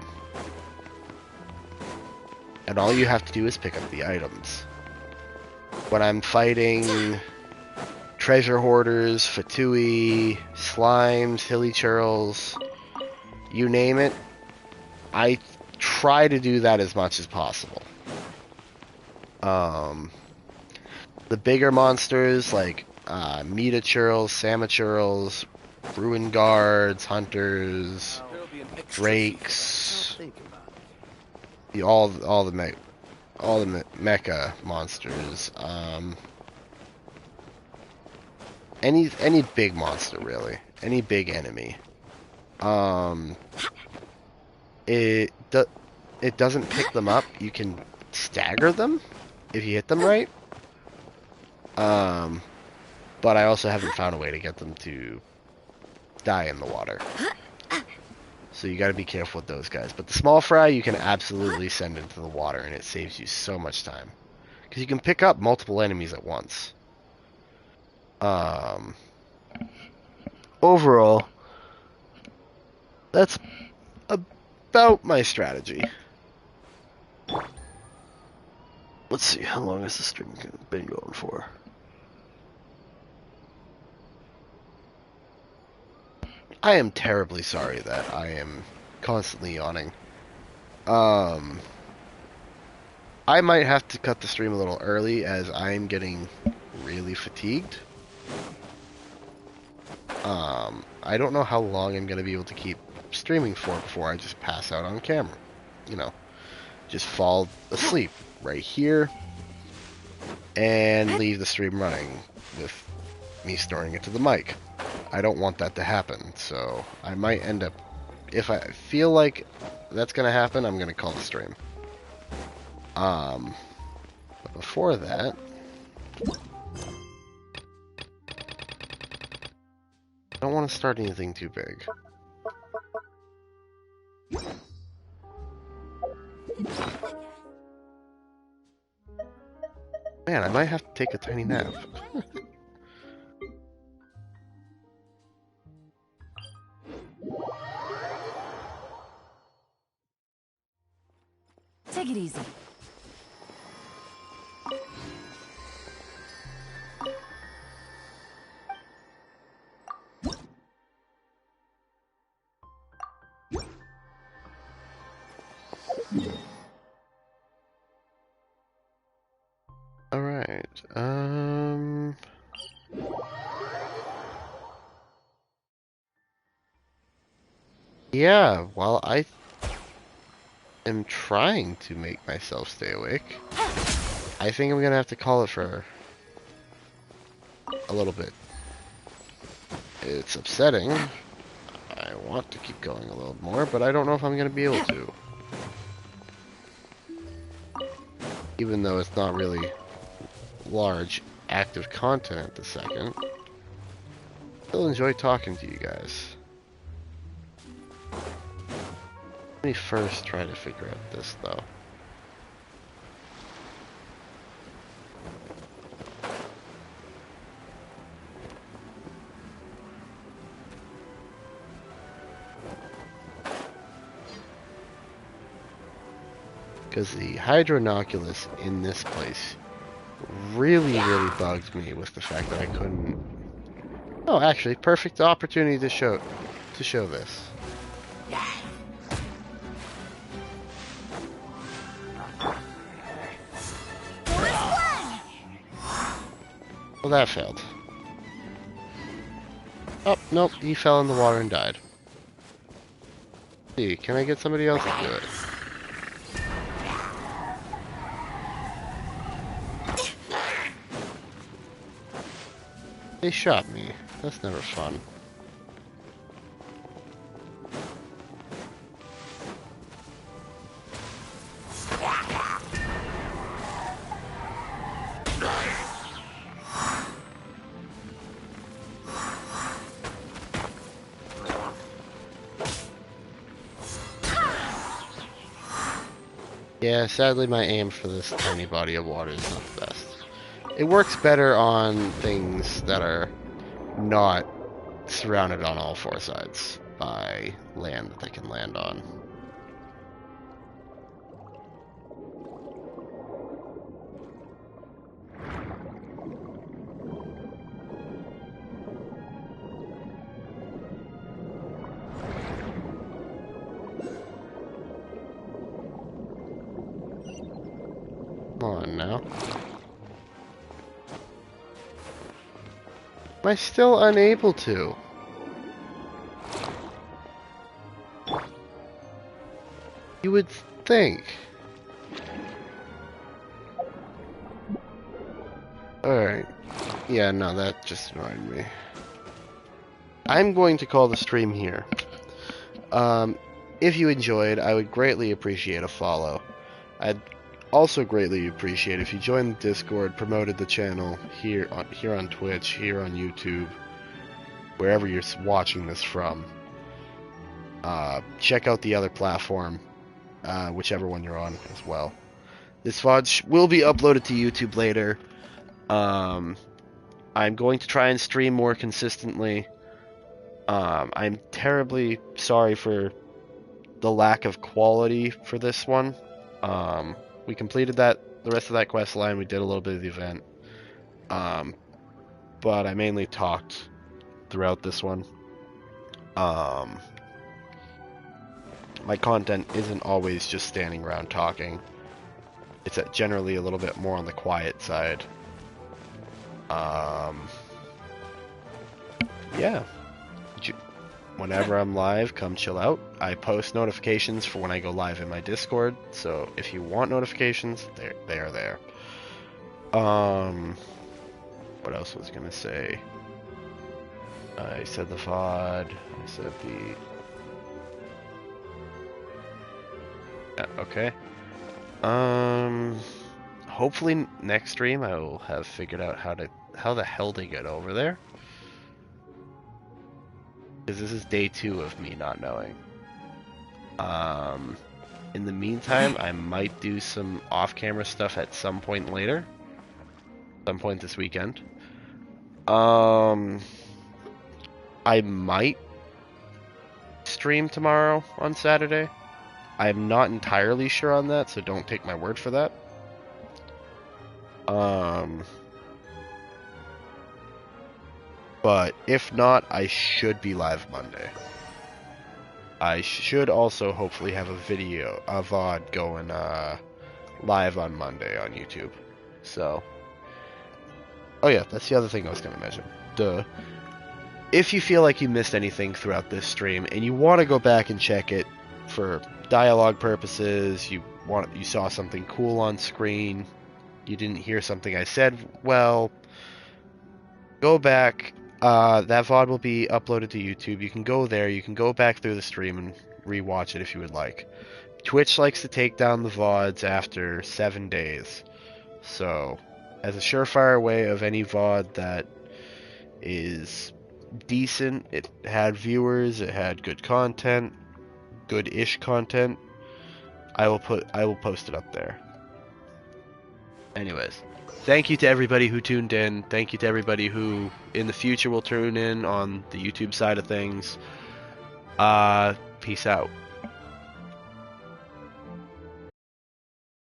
And all you have to do is pick up the items. When I'm fighting treasure hoarders, Fatui, slimes, hilly churls, you name it, I try to do that as much as possible. The bigger monsters like Meta churls, Samachurls, Ruin Guards, Hunters, Drakes, all the mecha monsters. Any big monster really, any big enemy. It doesn't pick them up. You can stagger them if you hit them right. But I also haven't found a way to get them to die in the water. So you gotta be careful with those guys. But the small fry you can absolutely send into the water, and it saves you so much time. Because you can pick up multiple enemies at once. Overall, that's about my strategy. Let's see, how long has the stream been going for? I am terribly sorry that I am constantly yawning. I might have to cut the stream a little early as I'm getting really fatigued. I don't know how long I'm going to be able to keep streaming for before I just pass out on camera. You know, just fall asleep right here and leave the stream running with me storing it to the mic. I don't want that to happen, so I might end up, if I feel like that's gonna happen, I'm gonna call the stream. But before that, I don't want to start anything too big. Man, I might have to take a tiny nap. Take it easy. Alright, yeah, while I am trying to make myself stay awake, I think I'm gonna have to call it for a little bit. It's upsetting. I want to keep going a little more, but I don't know if I'm gonna be able to. Even though it's not really large active content at the second, still enjoy talking to you guys. Let me first try to figure out this though. Because the hydronoculus in this place really bugged me with the fact that I couldn't. Oh, actually, perfect opportunity to show this. Well, that failed. Oh, nope, he fell in the water and died. Let's see, can I get somebody else to do it? They shot me. That's never fun. Yeah, sadly my aim for this tiny body of water is not the best. It works better on things that are not surrounded on all four sides by land that they can land on. Come on now. Am I still unable to? You would think. Alright. Yeah, no, that just annoyed me. I'm going to call the stream here. If you enjoyed, I would greatly appreciate a follow. I'd also greatly appreciate if you joined the Discord, promoted the channel here on Twitch, here on YouTube, wherever you're watching this from. Check out the other platform, whichever one you're on as well. This VOD will be uploaded to YouTube later. I'm going to try and stream more consistently. I'm terribly sorry for the lack of quality for this one. We completed the rest of that quest line. We did a little bit of the event. But I mainly talked throughout this one. My content isn't always just standing around talking. It's generally a little bit more on the quiet side. Yeah. whenever I'm live, come chill out. I post notifications for when I go live in my Discord, so if you want notifications, they are there. What else was I gonna say? I said the VOD. I said the. Yeah, okay. Hopefully next stream I will have figured out how the hell to get over there. Because this is day 2 of me not knowing. In the meantime, I might do some off-camera stuff at some point later. Some point this weekend. I might stream tomorrow on Saturday. I'm not entirely sure on that, so don't take my word for that. But if not, I should be live Monday. I should also hopefully have a VOD going live on Monday on YouTube. So, oh yeah, that's the other thing I was going to mention. Duh. If you feel like you missed anything throughout this stream and you want to go back and check it for dialogue purposes, you saw something cool on screen, you didn't hear something I said, well, go back. That VOD will be uploaded to YouTube. You can go there, you can go back through the stream and rewatch it if you would like. Twitch likes to take down the VODs after 7 days. So, as a surefire way of any VOD that is decent, it had viewers, it had good content, good-ish content, I will post it up there. Anyways, thank you to everybody who tuned in. Thank you to everybody who in the future will tune in on the YouTube side of things. Peace out.